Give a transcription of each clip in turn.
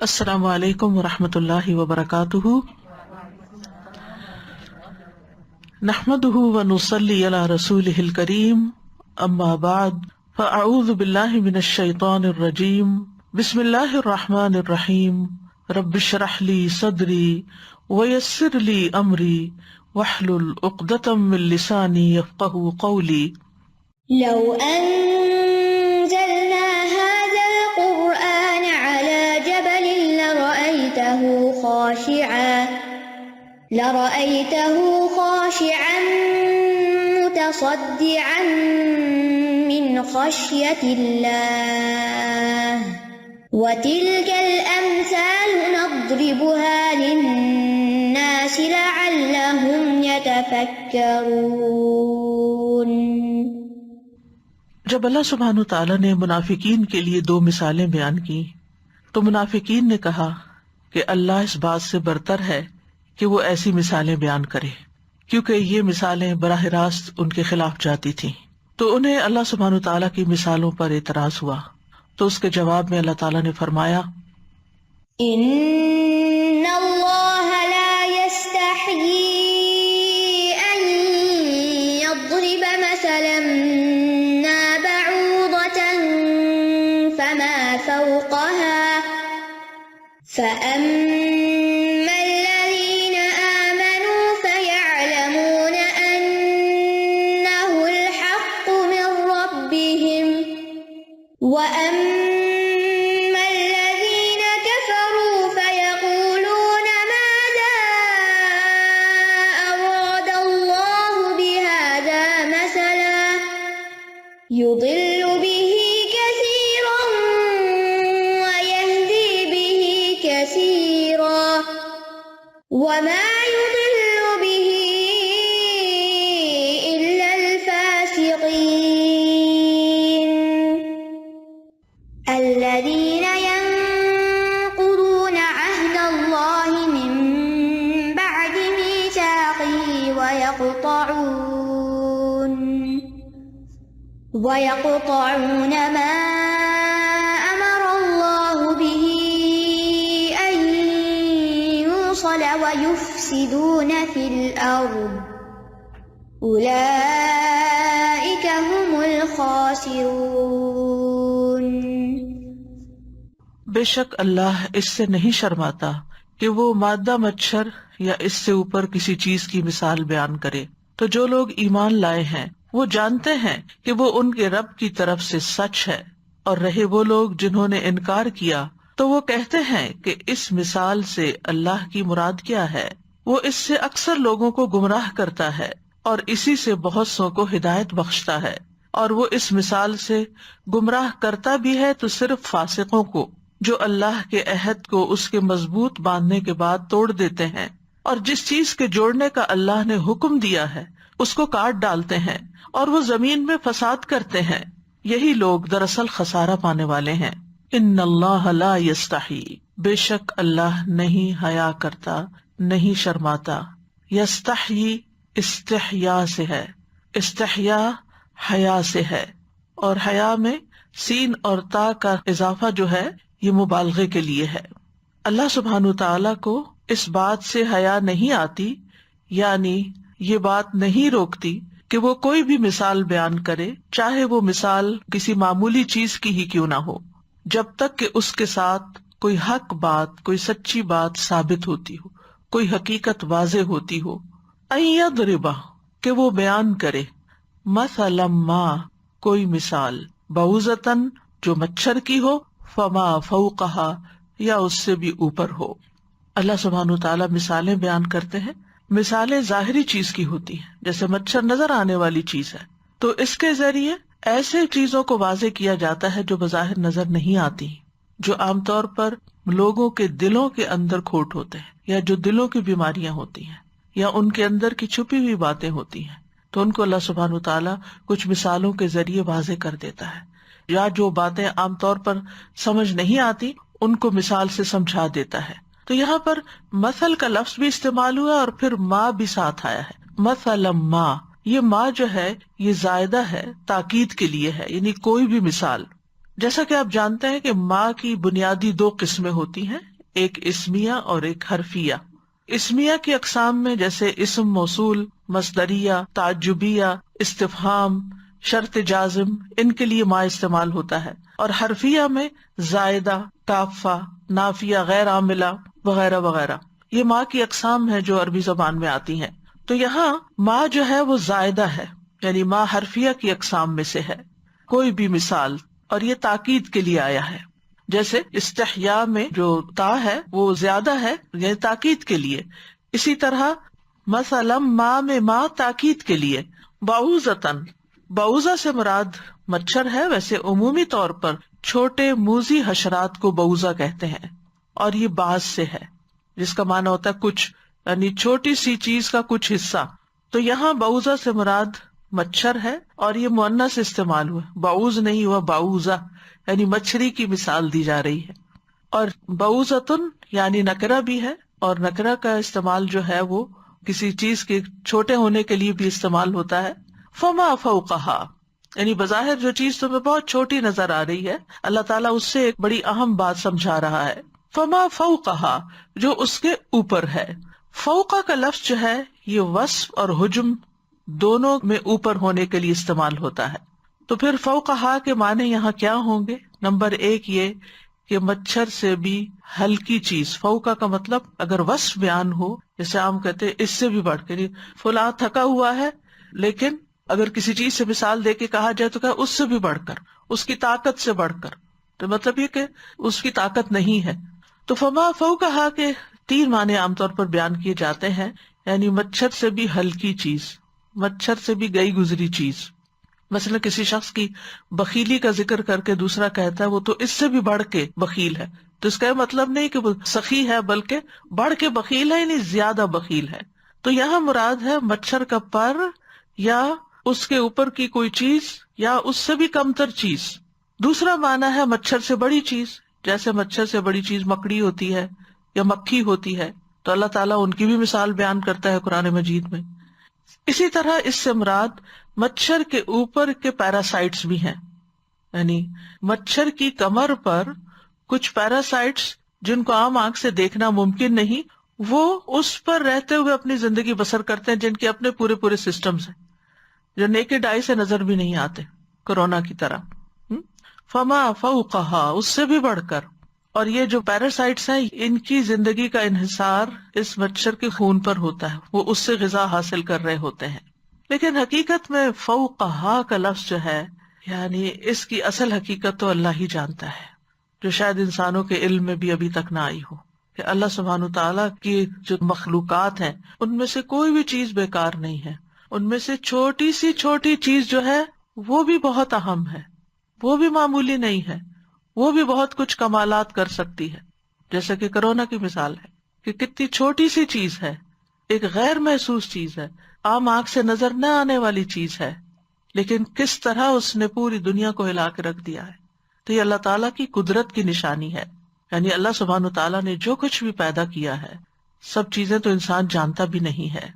السلام علیکم ورحمۃ اللہ وبرکاتہ، نحمده ونصلی علی رسولہ الکریم، اما بعد فاعوذ باللہ من الشیطان الرجیم، بسم اللہ الرحمن الرحیم، رب اشرح لی صدری ویسر لی امری واحلل عقدۃ من لسانی یفقہوا قولی۔ لو أنزلنا هذا القرآن على جبل لرأيته خاشعا متصدعا من خشية الله وتلك الأمثال نضربها للناس لعلهم يتفكرون۔ جب اللہ سبحانہ تعالیٰ نے منافقین کے لیے دو مثالیں بیان کی تو منافقین نے کہا کہ اللہ اس بات سے برتر ہے کہ وہ ایسی مثالیں بیان کرے، کیونکہ یہ مثالیں براہ راست ان کے خلاف جاتی تھیں، تو انہیں اللہ سبحانہ تعالیٰ کی مثالوں پر اعتراض ہوا۔ تو اس کے جواب میں اللہ تعالیٰ نے فرمایا، ان اللہ لا يستحيي ان يضرب مثلا ما بعوضة فما فوقها فأما الذين آمنوا فيعلمون أنه الحق من ربهم وأما الذين كفروا فيقولون ماذا أراد الله بهذا مثلا يضل به كثيرا ويهدي به كثيرا وما يضل به إلا الفاسقين الذين ينقضون عهد الله من بعد ميثاقه ويقطعون ما أمر الله به أن يوصل ويفسدون في الأرض أولئك هم الخاسرون۔ بے شک اللہ اس سے نہیں شرماتا کہ وہ مادہ مچھر یا اس سے اوپر کسی چیز کی مثال بیان کرے۔ تو جو لوگ ایمان لائے ہیں وہ جانتے ہیں کہ وہ ان کے رب کی طرف سے سچ ہے، اور رہے وہ لوگ جنہوں نے انکار کیا تو وہ کہتے ہیں کہ اس مثال سے اللہ کی مراد کیا ہے۔ وہ اس سے اکثر لوگوں کو گمراہ کرتا ہے اور اسی سے بہت سو کو ہدایت بخشتا ہے، اور وہ اس مثال سے گمراہ کرتا بھی ہے تو صرف فاسقوں کو، جو اللہ کے عہد کو اس کے مضبوط باندھنے کے بعد توڑ دیتے ہیں، اور جس چیز کے جوڑنے کا اللہ نے حکم دیا ہے اس کو کاٹ ڈالتے ہیں، اور وہ زمین میں فساد کرتے ہیں۔ یہی لوگ دراصل خسارہ پانے والے ہیں۔ ان اللہ لا یستحی، بے شک اللہ نہیں حیا کرتا، نہیں شرماتا۔ یستحی استحیا سے ہے، استحیا حیا سے ہے، اور حیا میں سین اور تا کا اضافہ جو ہے یہ مبالغے کے لیے ہے۔ اللہ سبحانہ تعالیٰ کو اس بات سے حیا نہیں آتی، یعنی یہ بات نہیں روکتی کہ وہ کوئی بھی مثال بیان کرے، چاہے وہ مثال کسی معمولی چیز کی ہی کیوں نہ ہو، جب تک کہ اس کے ساتھ کوئی حق بات، کوئی سچی بات ثابت ہوتی ہو، کوئی حقیقت واضح ہوتی ہو۔ ان یضرب، کہ وہ بیان کرے، مثلا ما، کوئی مثال، بعوضۃ، جو مچھر کی ہو، فما فوقہا، یا اس سے بھی اوپر ہو۔ اللہ سبحانہ تعالیٰ مثالیں بیان کرتے ہیں، مثالیں ظاہری چیز کی ہوتی ہیں، جیسے مچھر نظر آنے والی چیز ہے، تو اس کے ذریعے ایسے چیزوں کو واضح کیا جاتا ہے جو بظاہر نظر نہیں آتی، جو عام طور پر لوگوں کے دلوں کے اندر کھوٹ ہوتے ہیں، یا جو دلوں کی بیماریاں ہوتی ہیں، یا ان کے اندر کی چھپی ہوئی باتیں ہوتی ہیں، تو ان کو اللہ سبحانہ تعالیٰ کچھ مثالوں کے ذریعے واضح کر دیتا ہے، یا جو باتیں عام طور پر سمجھ نہیں آتی ان کو مثال سے سمجھا دیتا ہے۔ تو یہاں پر مثل کا لفظ بھی استعمال ہوا اور پھر ما بھی ساتھ آیا ہے، مثلا ما، یہ ما جو ہے یہ زائدہ ہے، تاکید کے لیے ہے، یعنی کوئی بھی مثال۔ جیسا کہ آپ جانتے ہیں کہ ما کی بنیادی دو قسمیں ہوتی ہیں، ایک اسمیہ اور ایک حرفیہ. اسمیہ کی اقسام میں جیسے اسم موصول، مصدریہ، تعجبیہ، استفہام، شرط جازم، ان کے لیے ما استعمال ہوتا ہے. اور حرفیہ میں زائدہ، کافہ، نافیہ غیر عاملہ وغیرہ وغیرہ. یہ ما کی اقسام ہے جو عربی زبان میں آتی ہیں. تو یہاں ما جو ہے وہ زائدہ ہے، یعنی ما حرفیہ کی اقسام میں سے ہے. کوئی بھی مثال، اور یہ تاکید کے لیے آیا ہے. جیسے استحیا میں جو تا ہے وہ زیادہ ہے، یعنی تاکید کے لیے. اسی طرح مثلا ما میں ما تاکید کے لیے. بعوضۃً، بعوضہ سے مراد مچھر ہے. ویسے عمومی طور پر چھوٹے موذی حشرات کو بعوضہ کہتے ہیں، اور یہ بعض سے ہے جس کا معنی ہوتا ہے کچھ، یعنی چھوٹی سی چیز کا کچھ حصہ. تو یہاں بعوضہ سے مراد مچھر ہے، اور یہ مؤنث استعمال ہوا، بعوض نہیں ہوا بعوضہ، یعنی مچھری کی مثال دی جا رہی ہے. اور بعوضۃً یعنی نکرہ بھی ہے، اور نکرہ کا استعمال جو ہے وہ کسی چیز کے چھوٹے ہونے کے لیے بھی استعمال ہوتا ہے. فما فوقہا، یعنی بظاہر جو چیز تمہیں بہت چھوٹی نظر آ رہی ہے، اللہ تعالیٰ اس سے ایک بڑی اہم بات سمجھا رہا ہے. فما فوقہا، جو اس کے اوپر ہے. فوقہ کا لفظ جو ہے یہ وصف اور حجم دونوں میں اوپر ہونے کے لیے استعمال ہوتا ہے. تو پھر فوقہا کے معنی یہاں کیا ہوں گے؟ نمبر ایک یہ کہ مچھر سے بھی ہلکی چیز. فوقہ کا مطلب اگر وصف بیان ہو، جیسے عام کہتے ہیں اس سے بھی بڑھ کے، فلاں تھکا ہوا ہے، لیکن اگر کسی چیز سے مثال دے کے کہا جائے تو کہ اس سے بھی بڑھ کر، اس کی طاقت سے بڑھ کر، تو مطلب یہ کہ اس کی طاقت نہیں ہے. تو فما فوقہا کے تین معنی عام طور پر بیان کیے جاتے ہیں، یعنی مچھر سے بھی ہلکی چیز، مچھر سے بھی گئی گزری چیز. مثلا کسی شخص کی بخیلی کا ذکر کر کے دوسرا کہتا ہے وہ تو اس سے بھی بڑھ کے بخیل ہے، تو اس کا یہ مطلب نہیں کہ وہ سخی ہے بلکہ بڑھ کے بخیل ہے، یعنی زیادہ بخیل ہے. تو یہاں مراد ہے مچھر کا پر یا اس کے اوپر کی کوئی چیز یا اس سے بھی کمتر چیز. دوسرا معنی ہے مچھر سے بڑی چیز، جیسے مچھر سے بڑی چیز مکڑی ہوتی ہے یا مکھی ہوتی ہے، تو اللہ تعالیٰ ان کی بھی مثال بیان کرتا ہے قرآن مجید میں. اسی طرح اس سے مراد مچھر کے اوپر کے پیراسائٹس بھی ہیں، یعنی مچھر کی کمر پر کچھ پیراسائٹس جن کو عام آنکھ سے دیکھنا ممکن نہیں، وہ اس پر رہتے ہوئے اپنی زندگی بسر کرتے ہیں، جن کے اپنے پورے پورے سسٹمز ہیں جو نیکڈ آئی سے نظر بھی نہیں آتے، کورونا کی طرح. فما فوقہا، اس سے بھی بڑھ کر. اور یہ جو پیراسائٹس ہیں ان کی زندگی کا انحصار اس مچھر کے خون پر ہوتا ہے، وہ اس سے غذا حاصل کر رہے ہوتے ہیں. لیکن حقیقت میں فوقہا کا لفظ جو ہے، یعنی اس کی اصل حقیقت تو اللہ ہی جانتا ہے، جو شاید انسانوں کے علم میں بھی ابھی تک نہ آئی ہو، کہ اللہ سبحانہ تعالیٰ کی جو مخلوقات ہیں ان میں سے کوئی بھی چیز بیکار نہیں ہے. ان میں سے چھوٹی سی چھوٹی چیز جو ہے وہ بھی بہت اہم ہے، وہ بھی معمولی نہیں ہے، وہ بھی بہت کچھ کمالات کر سکتی ہے. جیسے کہ کرونا کی مثال ہے کہ کتنی چھوٹی سی چیز ہے، ایک غیر محسوس چیز ہے، عام آنکھ سے نظر نہ آنے والی چیز ہے، لیکن کس طرح اس نے پوری دنیا کو ہلا کے رکھ دیا ہے. تو یہ اللہ تعالیٰ کی قدرت کی نشانی ہے. یعنی اللہ سبحانہ تعالیٰ نے جو کچھ بھی پیدا کیا ہے، سب چیزیں تو انسان جانتا بھی نہیں ہے.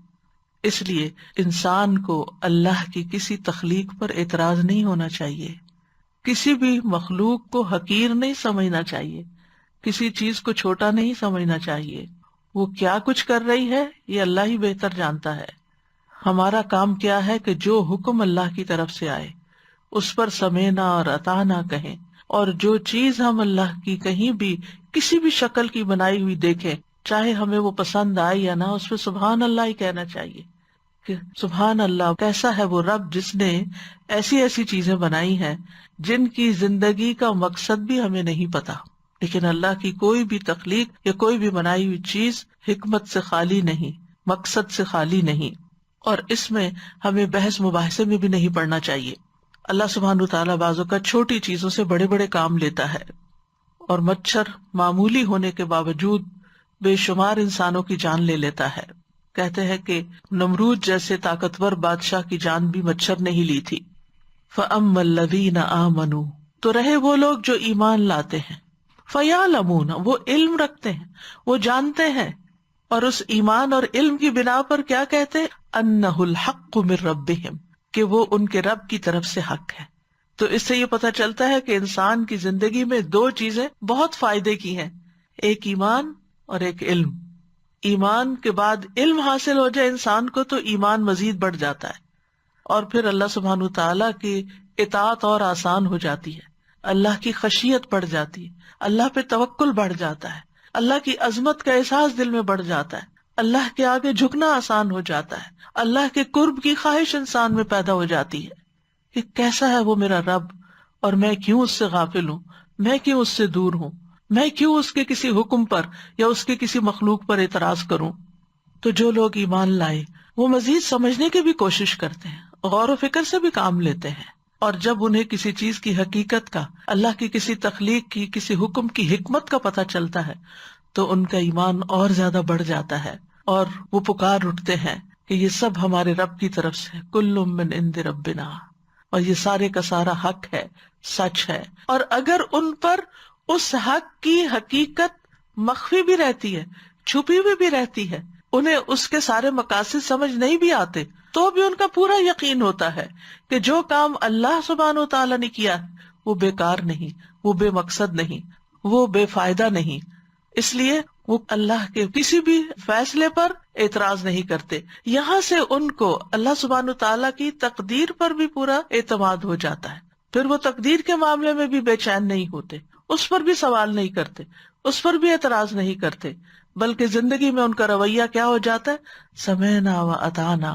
اس لیے انسان کو اللہ کی کسی تخلیق پر اعتراض نہیں ہونا چاہیے، کسی بھی مخلوق کو حقیر نہیں سمجھنا چاہیے، کسی چیز کو چھوٹا نہیں سمجھنا چاہیے. وہ کیا کچھ کر رہی ہے یہ اللہ ہی بہتر جانتا ہے. ہمارا کام کیا ہے کہ جو حکم اللہ کی طرف سے آئے اس پر سمینا اور اطاعنا کہیں، اور جو چیز ہم اللہ کی کہیں بھی کسی بھی شکل کی بنائی ہوئی دیکھیں، چاہے ہمیں وہ پسند آئے یا نہ، اس پہ سبحان اللہ ہی کہنا چاہیے کہ سبحان اللہ، کیسا ہے وہ رب جس نے ایسی ایسی چیزیں بنائی ہیں جن کی زندگی کا مقصد بھی ہمیں نہیں پتا. لیکن اللہ کی کوئی بھی تخلیق یا کوئی بھی بنائی ہوئی چیز حکمت سے خالی نہیں، مقصد سے خالی نہیں. اور اس میں ہمیں بحث مباحثے میں بھی نہیں پڑنا چاہیے. اللہ سبحانہ تعالیٰ بعض اوقات چھوٹی چیزوں سے بڑے بڑے کام لیتا ہے، اور مچھر معمولی ہونے کے باوجود بے شمار انسانوں کی جان لے لیتا ہے. کہتے ہیں کہ نمرود جیسے طاقتور بادشاہ کی جان بھی مچھر نے ہی لی تھی. فَأَمَّا الَّذِينَ آمَنُوا، تو رہے وہ لوگ جو ایمان لاتے ہیں، فَيَعْلَمُونَ، وہ علم رکھتے ہیں، وہ جانتے ہیں، اور اس ایمان اور علم کی بنا پر کیا کہتے ہیں؟ أَنَّهُ الْحَقُّ مِن رَبِّهِمْ، کہ وہ ان کے رب کی طرف سے حق ہے. تو اس سے یہ پتہ چلتا ہے کہ انسان کی زندگی میں دو چیزیں بہت فائدے کی ہیں. ایک ایمان اور ایک علم. ایمان کے بعد علم حاصل ہو جائے انسان کو تو ایمان مزید بڑھ جاتا ہے، اور پھر اللہ سبحانہ وتعالیٰ کی اطاعت اور آسان ہو جاتی ہے، اللہ کی خشیت بڑھ جاتی ہے، اللہ پہ توکل بڑھ جاتا ہے، اللہ کی عظمت کا احساس دل میں بڑھ جاتا ہے، اللہ کے آگے جھکنا آسان ہو جاتا ہے، اللہ کے قرب کی خواہش انسان میں پیدا ہو جاتی ہے کہ کیسا ہے وہ میرا رب، اور میں کیوں اس سے غافل ہوں، میں کیوں اس سے دور ہوں، میں کیوں اس کے کسی حکم پر یا اس کے کسی مخلوق پر اعتراض کروں. تو جو لوگ ایمان لائے وہ مزید سمجھنے کی بھی کوشش کرتے ہیں، غور و فکر سے بھی کام لیتے ہیں، اور جب انہیں کسی چیز کی حقیقت کا، اللہ کی کسی تخلیق کی، کسی حکم کی حکمت کا پتہ چلتا ہے تو ان کا ایمان اور زیادہ بڑھ جاتا ہے، اور وہ پکار اٹھتے ہیں کہ یہ سب ہمارے رب کی طرف سے، کل من عند ربنا، اور یہ سارے کا سارا حق ہے، سچ ہے. اور اگر ان پر اس حق کی حقیقت مخفی بھی رہتی ہے، چھپی ہوئی بھی رہتی ہے، انہیں اس کے سارے مقاصد سمجھ نہیں بھی آتے، تو بھی ان کا پورا یقین ہوتا ہے کہ جو کام اللہ سبحانہ وتعالیٰ نے کیا ہے وہ بیکار نہیں، وہ بے مقصد نہیں، وہ بے فائدہ نہیں. اس لیے وہ اللہ کے کسی بھی فیصلے پر اعتراض نہیں کرتے. یہاں سے ان کو اللہ سبحانہ وتعالیٰ کی تقدیر پر بھی پورا اعتماد ہو جاتا ہے. پھر وہ تقدیر کے معاملے میں بھی بے چین نہیں ہوتے، اس پر بھی سوال نہیں کرتے، اس پر بھی اعتراض نہیں کرتے، بلکہ زندگی میں ان کا رویہ کیا ہو جاتا ہے، سمعنا و اطعنا،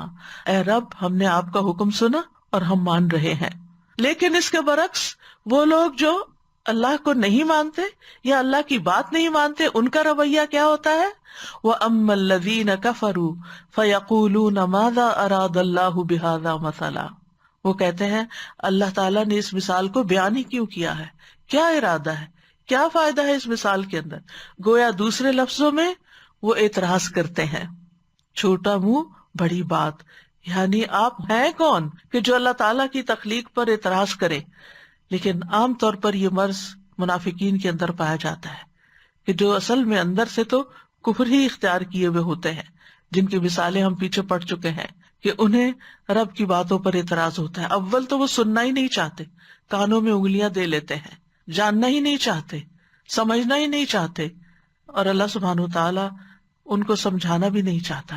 اے رب ہم نے آپ کا حکم سنا اور ہم مان رہے ہیں. لیکن اس کے برعکس وہ لوگ جو اللہ کو نہیں مانتے یا اللہ کی بات نہیں مانتے، ان کا رویہ کیا ہوتا ہے، وَأَمَّا الَّذِينَ كَفَرُوا فَيَقُولُونَ مَاذَا أَرَادَ اللَّهُ بِهَذَا مَثَلًا. وہ کہتے ہیں اللہ تعالیٰ نے اس مثال کو بیان ہی کیوں کیا ہے، کیا ارادہ ہے، کیا فائدہ ہے اس مثال کے اندر. گویا دوسرے لفظوں میں وہ اعتراض کرتے ہیں. چھوٹا منہ بڑی بات، یعنی آپ ہیں کون کہ جو اللہ تعالیٰ کی تخلیق پر اعتراض کرے. لیکن عام طور پر یہ مرض منافقین کے اندر پایا جاتا ہے کہ جو اصل میں اندر سے تو کفر ہی اختیار کیے ہوئے ہوتے ہیں، جن کی مثالیں ہم پیچھے پڑ چکے ہیں کہ انہیں رب کی باتوں پر اعتراض ہوتا ہے. اول تو وہ سننا ہی نہیں چاہتے، کانوں میں انگلیاں دے لیتے ہیں، جاننا ہی نہیں چاہتے، سمجھنا ہی نہیں چاہتے، اور اللہ سبحانہ وتعالیٰ ان کو سمجھانا بھی نہیں چاہتا،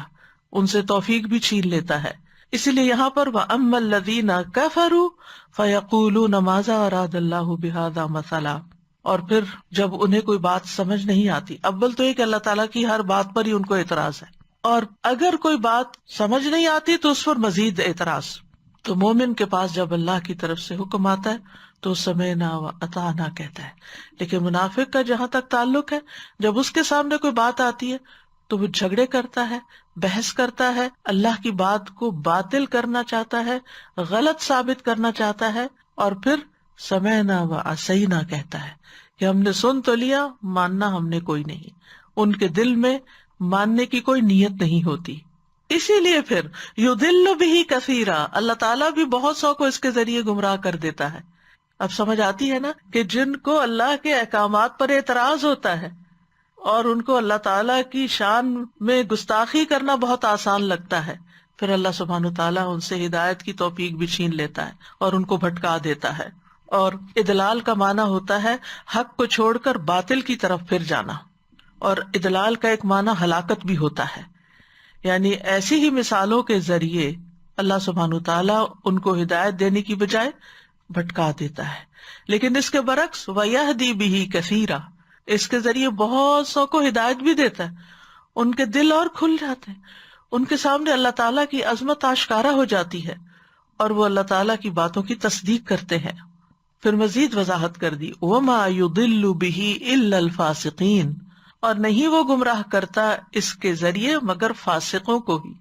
ان سے توفیق بھی چھین لیتا ہے. اسی لیے یہاں پر وَأَمَّا الَّذِينَ كَفَرُوا فَيَقُولُونَ مَاذَا أَرَادَ اللَّهُ بِهَذَا مَثَلًا. اور پھر جب انہیں کوئی بات سمجھ نہیں آتی، اول تو یہ کہ اللہ تعالیٰ کی ہر بات پر ہی ان کو اعتراض ہے، اور اگر کوئی بات سمجھ نہیں آتی تو اس پر مزید اعتراض. تو مومن کے پاس جب اللہ کی طرف سے حکم آتا ہے تو سمعنا و اطعنا کہتا ہے. لیکن منافق کا جہاں تک تعلق ہے، جب اس کے سامنے کوئی بات آتی ہے تو وہ جھگڑے کرتا ہے، بحث کرتا ہے، اللہ کی بات کو باطل کرنا چاہتا ہے، غلط ثابت کرنا چاہتا ہے، اور پھر سمعنا و عصینا کہتا ہے کہ ہم نے سن تو لیا، ماننا ہم نے کوئی نہیں. ان کے دل میں ماننے کی کوئی نیت نہیں ہوتی. اسی لیے پھر یضل بہ کثیرا، اللہ تعالیٰ بھی بہت سو کو اس کے ذریعے گمراہ کر دیتا ہے. اب سمجھ آتی ہے نا کہ جن کو اللہ کے احکامات پر اعتراض ہوتا ہے اور ان کو اللہ تعالیٰ کی شان میں گستاخی کرنا بہت آسان لگتا ہے، پھر اللہ سبحانہ تعالیٰ ان سے ہدایت کی توفیق بھی چھین لیتا ہے اور ان کو بھٹکا دیتا ہے. اور اضلال کا معنی ہوتا ہے حق کو چھوڑ کر باطل کی طرف پھر جانا، اور اضلال کا ایک معنی ہلاکت بھی ہوتا ہے. یعنی ایسی ہی مثالوں کے ذریعے اللہ سبحانہ تعالیٰ ان کو ہدایت دینے کی بجائے بھٹکا دیتا ہے. لیکن اس کے برعکس وَيَهْدِي بِهِ كَثِيرًا، اس کے ذریعے بہت سو کو ہدایت بھی دیتا ہے، ان کے دل اور کھل جاتے ہیں، ان کے سامنے اللہ تعالیٰ کی عظمت آشکارا ہو جاتی ہے اور وہ اللہ تعالیٰ کی باتوں کی تصدیق کرتے ہیں. پھر مزید وضاحت کر دی وَمَا يُضِلُّ بِهِ إِلَّا الْفَاسِقِينَ، اور نہیں وہ گمراہ کرتا اس کے ذریعے مگر فاسقوں کو ہی.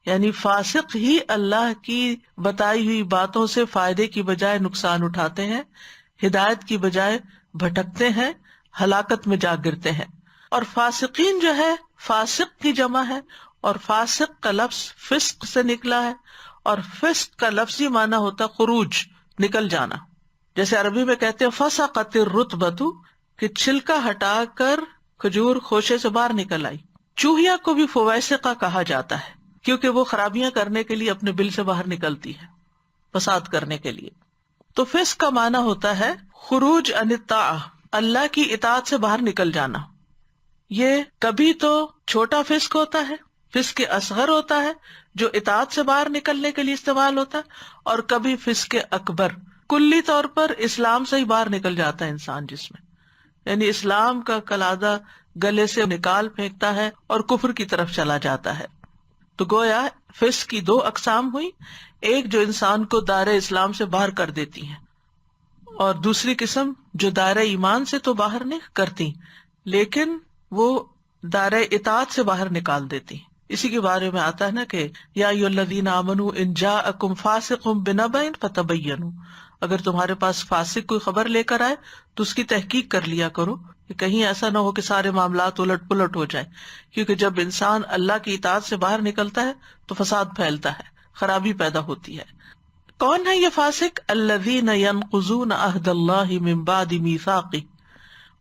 یعنی فاسق ہی اللہ کی بتائی ہوئی باتوں سے فائدے کی بجائے نقصان اٹھاتے ہیں، ہدایت کی بجائے بھٹکتے ہیں، ہلاکت میں جا گرتے ہیں. اور فاسقین جو ہے فاسق کی جمع ہے، اور فاسق کا لفظ فسق سے نکلا ہے، اور فسق کا لفظی معنی ہوتا خروج، نکل جانا. جیسے عربی میں کہتے ہیں فسقت الرطبۃ، کہ چھلکا ہٹا کر کھجور خوشے سے باہر نکل آئی. چوہیا کو بھی فویسقہ کہا جاتا ہے کیونکہ وہ خرابیاں کرنے کے لیے اپنے بل سے باہر نکلتی ہے، فساد کرنے کے لیے. تو فسق کا معنی ہوتا ہے خروج عن الطاعہ، اللہ کی اطاعت سے باہر نکل جانا. یہ کبھی تو چھوٹا فسق ہوتا ہے، فسق اصغر ہوتا ہے جو اطاعت سے باہر نکلنے کے لیے استعمال ہوتا ہے، اور کبھی فسق اکبر، کلی طور پر اسلام سے ہی باہر نکل جاتا ہے انسان، جس میں یعنی اسلام کا قلادہ گلے سے نکال پھینکتا ہے اور کفر کی طرف چلا جاتا ہے۔ تو گویا فسق کی دو اقسام ہوئی، ایک جو انسان کو دائرہ اسلام سے باہر کر دیتی ہیں، اور دوسری قسم جو دائرہ ایمان سے تو باہر نہیں کرتی لیکن وہ دائرہ اطاعت سے باہر نکال دیتی ہیں۔ اسی کے بارے میں آتا ہے نا کہ یا ایھا الذین آمنوا ان جاءکم فاسق بنبأ فتبینوا، اگر تمہارے پاس فاسق کوئی خبر لے کر آئے تو اس کی تحقیق کر لیا کرو، کہ کہیں ایسا نہ ہو کہ سارے معاملات الٹ پلٹ ہو جائیں، کیونکہ جب انسان اللہ کی اطاعت سے باہر نکلتا ہے تو فساد پھیلتا ہے، خرابی پیدا ہوتی ہے۔ کون ہے یہ فاسق؟ الذین ینقضون عہد اللہ من بعد میثاقہ،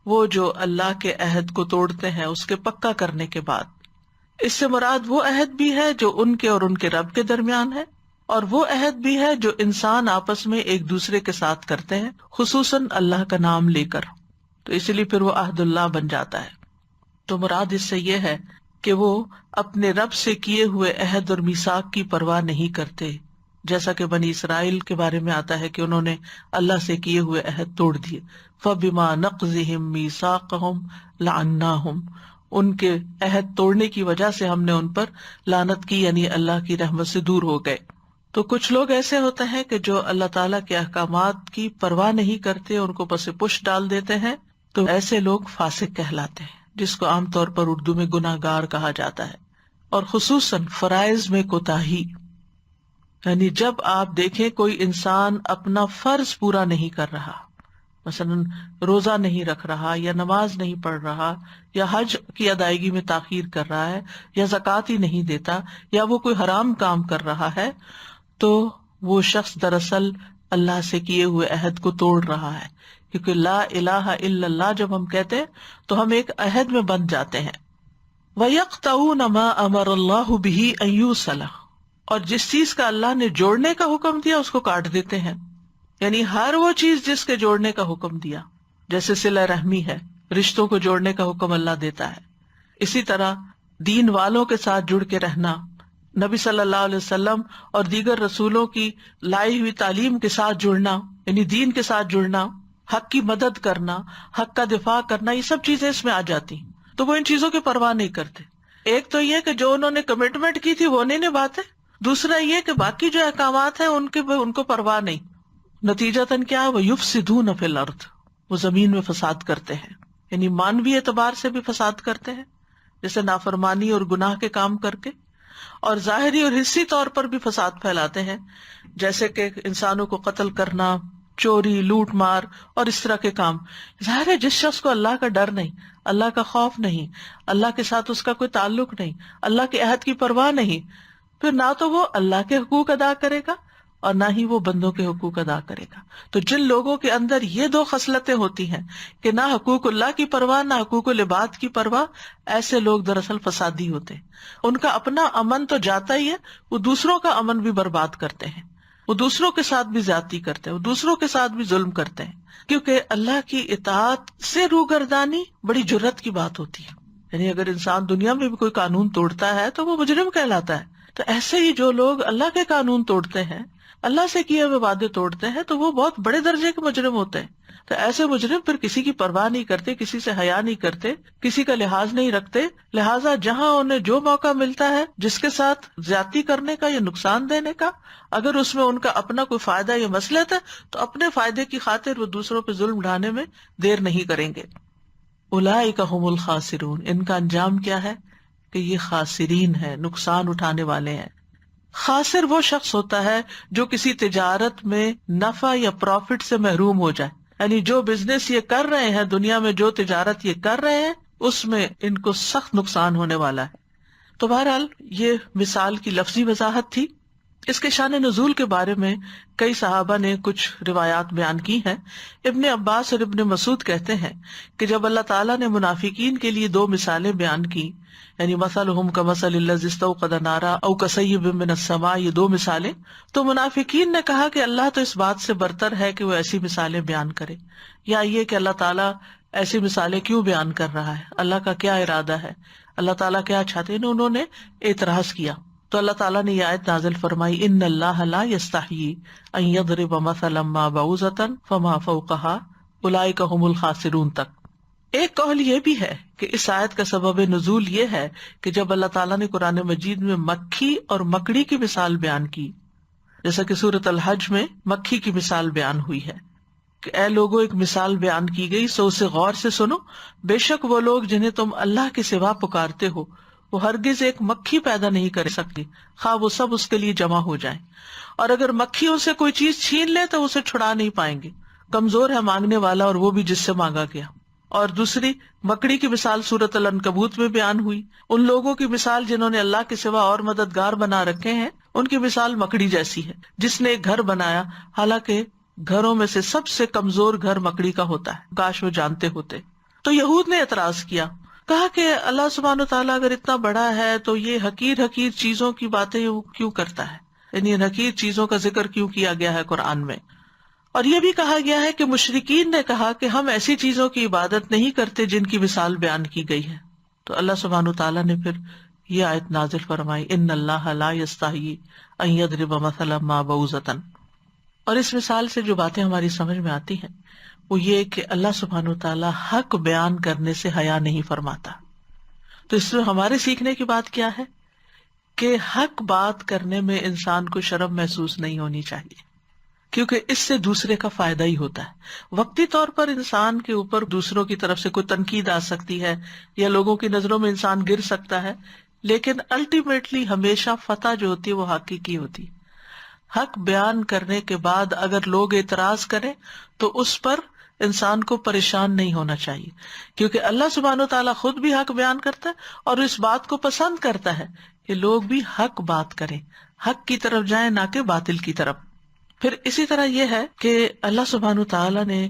وہ جو اللہ کے عہد کو توڑتے ہیں اس کے پکا کرنے کے بعد۔ اس سے مراد وہ عہد بھی ہے جو ان کے اور ان کے رب کے درمیان ہے، اور وہ عہد بھی ہے جو انسان آپس میں ایک دوسرے کے ساتھ کرتے ہیں، خصوصاً اللہ کا نام لے کر، تو اس لیے پھر وہ عہد اللہ بن جاتا ہے۔ تو مراد اس سے یہ ہے کہ وہ اپنے رب سے کیے ہوئے عہد اور میثاق کی پرواہ نہیں کرتے، جیسا کہ بنی اسرائیل کے بارے میں آتا ہے کہ انہوں نے اللہ سے کیے ہوئے عہد توڑ دیے۔ فَبِمَا نَقْضِهِمْ مِيثَاقَهُمْ لَعَنَّاهُمْ، ان کے عہد توڑنے کی وجہ سے ہم نے ان پر لعنت کی، یعنی اللہ کی رحمت سے دور ہو گئے۔ تو کچھ لوگ ایسے ہوتے ہیں کہ جو اللہ تعالیٰ کے احکامات کی پرواہ نہیں کرتے، ان کو پس پش ڈال دیتے ہیں، تو ایسے لوگ فاسق کہلاتے ہیں، جس کو عام طور پر اردو میں گناہ گار کہا جاتا ہے۔ اور خصوصاً فرائض میں کوتاہی، یعنی جب آپ دیکھیں کوئی انسان اپنا فرض پورا نہیں کر رہا، مثلاً روزہ نہیں رکھ رہا، یا نماز نہیں پڑھ رہا، یا حج کی ادائیگی میں تاخیر کر رہا ہے، یا زکوٰۃ ہی نہیں دیتا، یا وہ کوئی حرام کام کر رہا ہے، تو وہ شخص دراصل اللہ سے کیے ہوئے عہد کو توڑ رہا ہے، کیونکہ لا الہ الا اللہ جب ہم کہتے ہیں تو ہم ایک عہد میں بندھ جاتے ہیں۔ وَيَقْطَعُونَ مَا أَمَرَ اللَّهُ بِهِ أَن يُوصَلَ، اور جس چیز کا اللہ نے جوڑنے کا حکم دیا اس کو کاٹ دیتے ہیں، یعنی ہر وہ چیز جس کے جوڑنے کا حکم دیا، جیسے صلہ رحمی ہے، رشتوں کو جوڑنے کا حکم اللہ دیتا ہے، اسی طرح دین والوں کے ساتھ جڑ کے رہنا، نبی صلی اللہ علیہ وسلم اور دیگر رسولوں کی لائی ہوئی تعلیم کے ساتھ جڑنا، یعنی دین کے ساتھ جڑنا، حق کی مدد کرنا، حق کا دفاع کرنا، یہ سب چیزیں اس میں آ جاتی ہیں۔ تو وہ ان چیزوں کی پرواہ نہیں کرتے۔ ایک تو یہ کہ جو انہوں نے کمٹمنٹ کی تھی وہ نہیں نبھاتے، دوسرا یہ کہ باقی جو احکامات ہیں ان کو پرواہ نہیں۔ نتیجتاً کیا ہے؟ وہ یفسدون فی الارض، وہ زمین میں فساد کرتے ہیں، یعنی مانوی اعتبار سے بھی فساد کرتے ہیں، جیسے نافرمانی اور گناہ کے کام کر کے، اور ظاہری اور حصی طور پر بھی فساد پھیلاتے ہیں، جیسے کہ انسانوں کو قتل کرنا، چوری، لوٹ مار اور اس طرح کے کام۔ ظاہر ہے جس شخص کو اللہ کا ڈر نہیں، اللہ کا خوف نہیں، اللہ کے ساتھ اس کا کوئی تعلق نہیں، اللہ کے عہد کی پرواہ نہیں، پھر نہ تو وہ اللہ کے حقوق ادا کرے گا اور نہ ہی وہ بندوں کے حقوق ادا کرے گا۔ تو جن لوگوں کے اندر یہ دو خصلتیں ہوتی ہیں کہ نہ حقوق اللہ کی پرواہ نہ حقوق العباد کی پرواہ، ایسے لوگ دراصل فسادی ہوتے ہیں۔ ان کا اپنا امن تو جاتا ہی ہے، وہ دوسروں کا امن بھی برباد کرتے ہیں، وہ دوسروں کے ساتھ بھی زیادتی کرتے ہیں، وہ دوسروں کے ساتھ بھی ظلم کرتے ہیں، کیونکہ اللہ کی اطاعت سے روگردانی بڑی جرت کی بات ہوتی ہے۔ یعنی اگر انسان دنیا میں بھی کوئی قانون توڑتا ہے تو وہ مجرم کہلاتا ہے۔ تو ایسے ہی جو لوگ اللہ کے قانون توڑتے ہیں، اللہ سے کیے ہوئے وعدے توڑتے ہیں، تو وہ بہت بڑے درجے کے مجرم ہوتے ہیں۔ تو ایسے مجرم پھر کسی کی پرواہ نہیں کرتے، کسی سے حیا نہیں کرتے، کسی کا لحاظ نہیں رکھتے، لہٰذا جہاں انہیں جو موقع ملتا ہے جس کے ساتھ زیادتی کرنے کا یا نقصان دینے کا، اگر اس میں ان کا اپنا کوئی فائدہ یا مصلحت ہے تو اپنے فائدے کی خاطر وہ دوسروں پہ ظلم ڈھانے میں دیر نہیں کریں گے۔ اولئک ھم الخاسرون، ان کا انجام کیا ہے کہ یہ خاسرین ہے، نقصان اٹھانے والے ہیں۔ خاسر وہ شخص ہوتا ہے جو کسی تجارت میں نفع یا پروفٹ سے محروم ہو جائے، یعنی جو بزنس یہ کر رہے ہیں دنیا میں، جو تجارت یہ کر رہے ہیں اس میں ان کو سخت نقصان ہونے والا ہے۔ تو بہرحال یہ مثال کی لفظی وضاحت تھی۔ اس کے شان نزول کے بارے میں کئی صحابہ نے کچھ روایات بیان کی ہیں۔ ابن عباس اور ابن مسعود کہتے ہیں کہ جب اللہ تعالیٰ نے منافقین کے لیے دو مثالیں بیان کی، یعنی مثلہم کمثل الذی استوقد نارا او کصیب من السماء، یہ دو مثالیں، تو منافقین نے کہا کہ اللہ تو اس بات سے برتر ہے کہ وہ ایسی مثالیں بیان کرے، یا یہ کہ اللہ تعالیٰ ایسی مثالیں کیوں بیان کر رہا ہے، اللہ کا کیا ارادہ ہے، اللہ تعالیٰ کیا چاہتے ہیں، انہوں نے اعتراض کیا. تو اللہ تعالیٰ نے یہ آیت نازل فرمائی، ان اللہ لا یستحیی ان یضرب مثلا ما بعوضۃ فما فوقها اولئک هم الخاسرون تک. ایک قول یہ بھی ہے کہ اس آیت کا سبب نزول یہ ہے کہ جب اللہ تعالیٰ نے قرآن مجید میں مکھی اور مکڑی کی مثال بیان کی، جیسا کہ سورۃ الحج میں مکھی کی مثال بیان ہوئی ہے کہ اے لوگو ایک مثال بیان کی گئی سو اسے غور سے سنو، بے شک وہ لوگ جنہیں تم اللہ کے سوا پکارتے ہو وہ ہرگز ایک مکھی پیدا نہیں کر سکتی، خواہ وہ سب اس کے لیے جمع ہو جائیں، اور اگر مکھی ان سے کوئی چیز چھین لے تو اسے چھڑا نہیں پائیں گے، کمزور ہے مانگنے والا اور وہ بھی جس سے مانگا گیا. اور دوسری مکڑی کی مثال سورۃ العنکبوت میں بیان ہوئی، ان لوگوں کی مثال جنہوں نے اللہ کے سوا اور مددگار بنا رکھے ہیں، ان کی مثال مکڑی جیسی ہے جس نے ایک گھر بنایا، حالانکہ گھروں میں سے سب سے کمزور گھر مکڑی کا ہوتا ہے، کاش وہ جانتے ہوتے. تو یہود نے اعتراض کیا، کہا کہ اللہ سبحانہ وتعالیٰ اگر اتنا بڑا ہے تو یہ حقیر حقیر چیزوں کی باتیں وہ کیوں کرتا ہے، یعنی ان حقیر چیزوں کا ذکر کیوں کیا گیا ہے قرآن میں. اور یہ بھی کہا گیا ہے کہ مشرکین نے کہا کہ ہم ایسی چیزوں کی عبادت نہیں کرتے جن کی مثال بیان کی گئی ہے. تو اللہ سبحانہ وتعالیٰ نے پھر یہ آیت نازل فرمائی، ان اللہ لا یستحیی ان یضرب مثلا ما بعوضۃ. اور اس مثال سے جو باتیں ہماری سمجھ میں آتی ہیں وہ یہ کہ اللہ سبحانہ وتعالیٰ حق بیان کرنے سے حیا نہیں فرماتا. تو اس میں ہمارے سیکھنے کی بات کیا ہے کہ حق بات کرنے میں انسان کو شرم محسوس نہیں ہونی چاہیے، کیونکہ اس سے دوسرے کا فائدہ ہی ہوتا ہے. وقتی طور پر انسان کے اوپر دوسروں کی طرف سے کوئی تنقید آ سکتی ہے یا لوگوں کی نظروں میں انسان گر سکتا ہے، لیکن الٹیمیٹلی ہمیشہ فتح جو ہوتی ہے وہ حق کی ہوتی. حق بیان کرنے کے بعد اگر لوگ اعتراض کریں تو اس پر انسان کو پریشان نہیں ہونا چاہیے، کیونکہ اللہ سبحانہ وتعالیٰ خود بھی حق بیان کرتا ہے اور اس بات کو پسند کرتا ہے کہ لوگ بھی حق بات کریں، حق کی طرف جائیں نہ کہ باطل کی طرف. پھر اسی طرح یہ ہے کہ اللہ سبحانہ تعالیٰ نے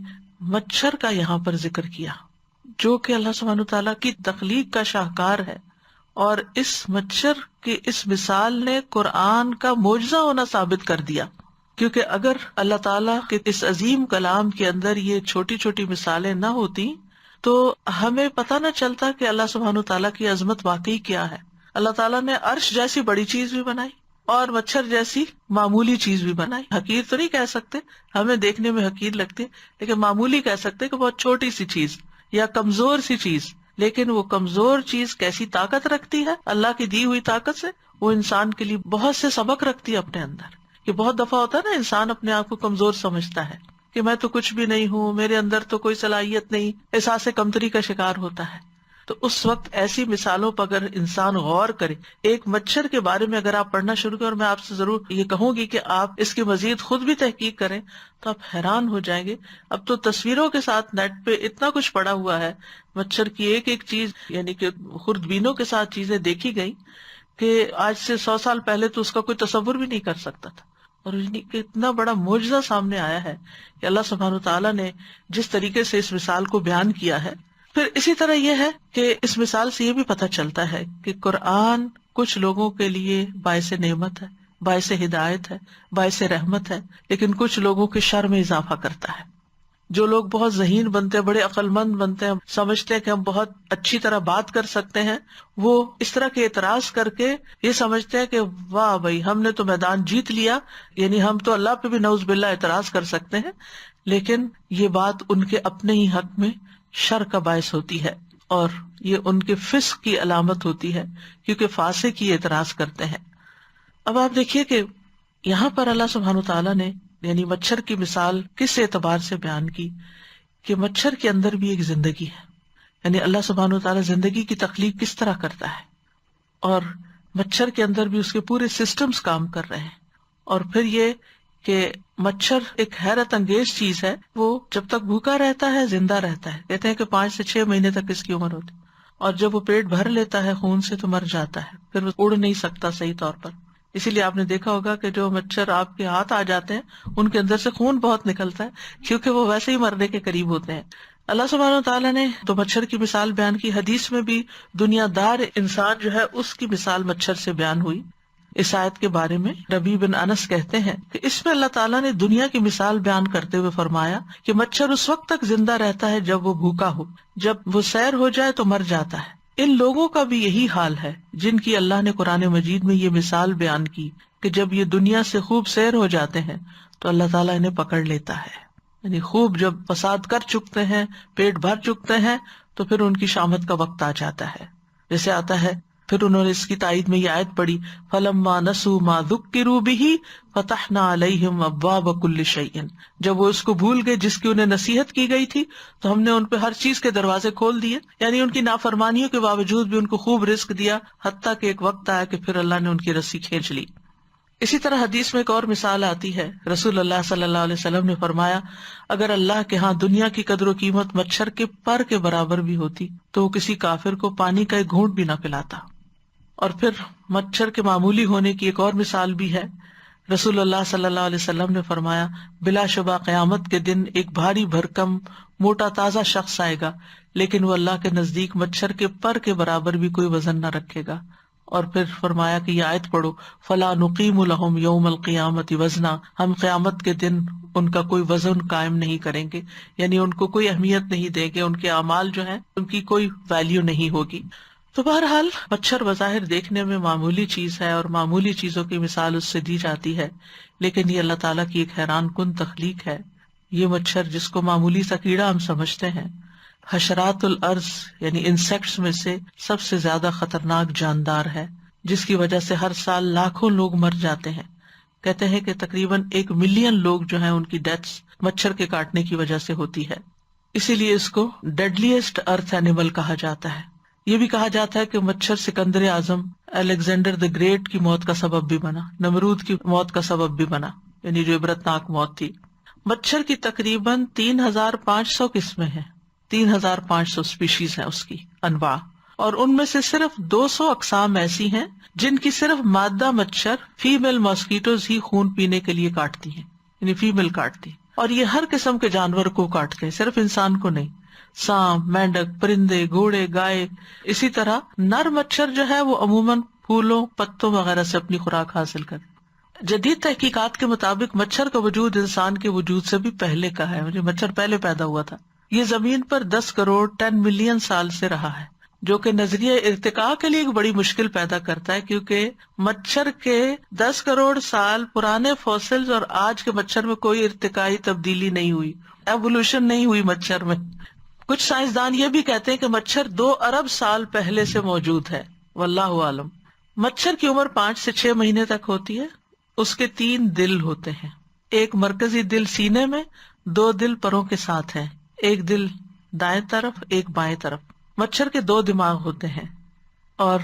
مچھر کا یہاں پر ذکر کیا، جو کہ اللہ سبحانہ تعالیٰ کی تخلیق کا شاہکار ہے، اور اس مچھر کی اس مثال نے قرآن کا معجزہ ہونا ثابت کر دیا. کیونکہ اگر اللہ تعالیٰ کے اس عظیم کلام کے اندر یہ چھوٹی چھوٹی مثالیں نہ ہوتی تو ہمیں پتہ نہ چلتا کہ اللہ سبحانہ تعالیٰ کی عظمت واقعی کیا ہے. اللہ تعالیٰ نے عرش جیسی بڑی چیز بھی بنائی اور مچھر جیسی معمولی چیز بھی بنائی. حقیر تو نہیں کہہ سکتے، ہمیں دیکھنے میں حقیر لگتی ہے، لیکن معمولی کہہ سکتے کہ بہت چھوٹی سی چیز یا کمزور سی چیز. لیکن وہ کمزور چیز کیسی طاقت رکھتی ہے اللہ کی دی ہوئی طاقت سے، وہ انسان کے لیے بہت سے سبق رکھتی ہے اپنے اندر. کہ بہت دفعہ ہوتا ہے نا انسان اپنے آپ کو کمزور سمجھتا ہے کہ میں تو کچھ بھی نہیں ہوں، میرے اندر تو کوئی صلاحیت نہیں، احساس کمتری کا شکار ہوتا ہے. تو اس وقت ایسی مثالوں پر اگر انسان غور کرے، ایک مچھر کے بارے میں اگر آپ پڑھنا شروع کریں، اور میں آپ سے ضرور یہ کہوں گی کہ آپ اس کی مزید خود بھی تحقیق کریں تو آپ حیران ہو جائیں گے. اب تو تصویروں کے ساتھ نیٹ پہ اتنا کچھ پڑا ہوا ہے مچھر کی ایک ایک چیز، یعنی کہ خوردبینوں کے ساتھ چیزیں دیکھی گئی کہ آج سے 100 سال پہلے تو اس کا کوئی تصور بھی نہیں کر سکتا تھا. اور اتنا بڑا معجزہ سامنے آیا ہے کہ اللہ سبحانہ تعالیٰ نے جس طریقے سے اس مثال کو بیان کیا ہے. پھر اسی طرح یہ ہے کہ اس مثال سے یہ بھی پتہ چلتا ہے کہ قرآن کچھ لوگوں کے لیے باعث نعمت ہے، باعث ہدایت ہے، باعث رحمت ہے، لیکن کچھ لوگوں کے شر میں اضافہ کرتا ہے. جو لوگ بہت ذہین بنتے ہیں، بڑے عقل مند بنتے ہیں، سمجھتے ہیں کہ ہم بہت اچھی طرح بات کر سکتے ہیں، وہ اس طرح کے اعتراض کر کے یہ سمجھتے ہیں کہ واہ بھائی ہم نے تو میدان جیت لیا، یعنی ہم تو اللہ پہ بھی نعوذ باللہ اعتراض کر سکتے ہیں. لیکن یہ بات ان کے اپنے ہی حق میں شر کا باعث ہوتی ہے، اور یہ ان کے فسق کی علامت ہوتی ہے، کیونکہ فاسق ہی اعتراض کرتے ہیں. اب آپ دیکھیے کہ یہاں پر اللہ سبحانہ تعالیٰ نے یعنی مچھر کی مثال کس اعتبار سے بیان کی کہ مچھر کے اندر بھی ایک زندگی ہے. یعنی اللہ سبحانہ تعالیٰ زندگی کی تخلیق کس طرح کرتا ہے، اور مچھر کے اندر بھی اس کے پورے سسٹمز کام کر رہے ہیں. اور پھر یہ کہ مچھر ایک حیرت انگیز چیز ہے، وہ جب تک بھوکا رہتا ہے زندہ رہتا ہے. کہتے ہیں کہ 5 سے 6 مہینے تک اس کی عمر ہوتی، اور جب وہ پیٹ بھر لیتا ہے خون سے تو مر جاتا ہے، پھر وہ اڑ نہیں سکتا صحیح طور پر. اسی لیے آپ نے دیکھا ہوگا کہ جو مچھر آپ کے ہاتھ آ جاتے ہیں ان کے اندر سے خون بہت نکلتا ہے، کیونکہ وہ ویسے ہی مرنے کے قریب ہوتے ہیں. اللہ سبحانہ تعالیٰ نے تو مچھر کی مثال بیان کی، حدیث میں بھی دنیا دار انسان جو ہے اس کی مثال مچھر سے بیان ہوئی. اس آیت کے بارے میں ربیع بن انس کہتے ہیں کہ اس میں اللہ تعالیٰ نے دنیا کی مثال بیان کرتے ہوئے فرمایا کہ مچھر اس وقت تک زندہ رہتا ہے جب وہ بھوکا ہو، جب وہ سیر ہو جائے تو مر جاتا ہے۔ ان لوگوں کا بھی یہی حال ہے جن کی اللہ نے قرآن مجید میں یہ مثال بیان کی کہ جب یہ دنیا سے خوب سیر ہو جاتے ہیں تو اللہ تعالیٰ انہیں پکڑ لیتا ہے، یعنی خوب جب فساد کر چکتے ہیں، پیٹ بھر چکتے ہیں، تو پھر ان کی شامت کا وقت آ جاتا ہے۔ جیسے آتا ہے، پھر انہوں نے اس کی تائید میں یہ آیت پڑھی، فَلَمَّا نَسُوا مَا ذُكِّرُوا بِهِ فَتَحْنَا عَلَيْهِمْ أَبْوَابَ كُلِّ شَيْءٍ، جب وہ اس کو بھول گئے جس کی انہیں نصیحت کی گئی تھی تو ہم نے ان پہ ہر چیز کے دروازے کھول دیے، یعنی ان کی نافرمانیوں کے باوجود بھی ان کو خوب رزق دیا، حتیٰ کہ ایک وقت آیا کہ پھر اللہ نے ان کی رسی کھینچ لی۔ اسی طرح حدیث میں ایک اور مثال آتی ہے، رسول اللہ صلی اللہ علیہ وسلم نے فرمایا، اگر اللہ کے ہاں دنیا کی قدر و قیمت مچھر کے پر کے برابر بھی ہوتی تو وہ کسی کافر کو پانی کا ایک گھونٹ بھی نہ پلاتا۔ اور پھر مچھر کے معمولی ہونے کی ایک اور مثال بھی ہے، رسول اللہ صلی اللہ علیہ وسلم نے فرمایا، بلا شبہ قیامت کے دن ایک بھاری بھرکم موٹا تازہ شخص آئے گا، لیکن وہ اللہ کے نزدیک مچھر کے پر کے برابر بھی کوئی وزن نہ رکھے گا۔ اور پھر فرمایا کہ یہ آیت پڑھو، فَلَا نُقِيمُ لَهُمْ يَوْمَ الْقِيَامَةِ وَزْنًا، ہم قیامت کے دن ان کا کوئی وزن قائم نہیں کریں گے، یعنی ان کو کوئی اہمیت نہیں دیں گے، ان کے اعمال جو ہیں ان کی کوئی ویلیو نہیں ہوگی۔ تو بہرحال مچھر بظاہر دیکھنے میں معمولی چیز ہے اور معمولی چیزوں کی مثال اس سے دی جاتی ہے، لیکن یہ اللہ تعالیٰ کی ایک حیران کن تخلیق ہے۔ یہ مچھر جس کو معمولی سا کیڑا ہم سمجھتے ہیں، حشرات الارض یعنی انسیکٹس میں سے سب سے زیادہ خطرناک جاندار ہے، جس کی وجہ سے ہر سال لاکھوں لوگ مر جاتے ہیں۔ کہتے ہیں کہ تقریباً 1 ملین لوگ جو ہیں ان کی ڈیتھس مچھر کے کاٹنے کی وجہ سے ہوتی ہے، اسی لیے اس کو ڈیڈلیسٹ ارتھ اینیمل کہا جاتا ہے۔ یہ بھی کہا جاتا ہے کہ مچھر سکندر اعظم الیگزینڈر دی گریٹ کی موت کا سبب بھی بنا، نمرود کی موت کا سبب بھی بنا، یعنی جو عبرتناک موت تھی۔ مچھر کی تقریباً 3500 قسمیں ہیں، 3500 اسپیشیز ہیں اس کی انواع، اور ان میں سے صرف 200 اقسام ایسی ہیں جن کی صرف مادہ مچھر فیمیل ماسکیٹوز ہی خون پینے کے لیے کاٹتی ہیں، یعنی فیمیل کاٹتی، اور یہ ہر قسم کے جانور کو کاٹتے ہیں، صرف انسان کو نہیں، سانپ، مینڈک، پرندے، گھوڑے، گائے۔ اسی طرح نر مچھر جو ہے وہ عموماً پھولوں، پتوں وغیرہ سے اپنی خوراک حاصل کرتے۔ جدید تحقیقات کے مطابق مچھر کا وجود انسان کے وجود سے بھی پہلے کا ہے، مچھر پہلے پیدا ہوا تھا۔ یہ زمین پر 10 کروڑ 10 ملین سال سے رہا ہے، جو کہ نظریہ ارتقاء کے لیے ایک بڑی مشکل پیدا کرتا ہے، کیونکہ مچھر کے 10 کروڑ سال پرانے فوسلز اور آج کے مچھر میں کوئی ارتقائی تبدیلی نہیں ہوئی، ایوولوشن نہیں ہوئی مچھر میں۔ کچھ سائنسدان یہ بھی کہتے ہیں کہ مچھر 2 ارب سال پہلے سے موجود ہے، واللہ عالم۔ مچھر کی عمر 5 سے 6 مہینے تک ہوتی ہے۔ اس کے 3 دل ہوتے ہیں، ایک مرکزی دل سینے میں، 2 دل پروں کے ساتھ ہیں، ایک دل دائیں طرف، ایک بائیں طرف۔ مچھر کے 2 دماغ ہوتے ہیں اور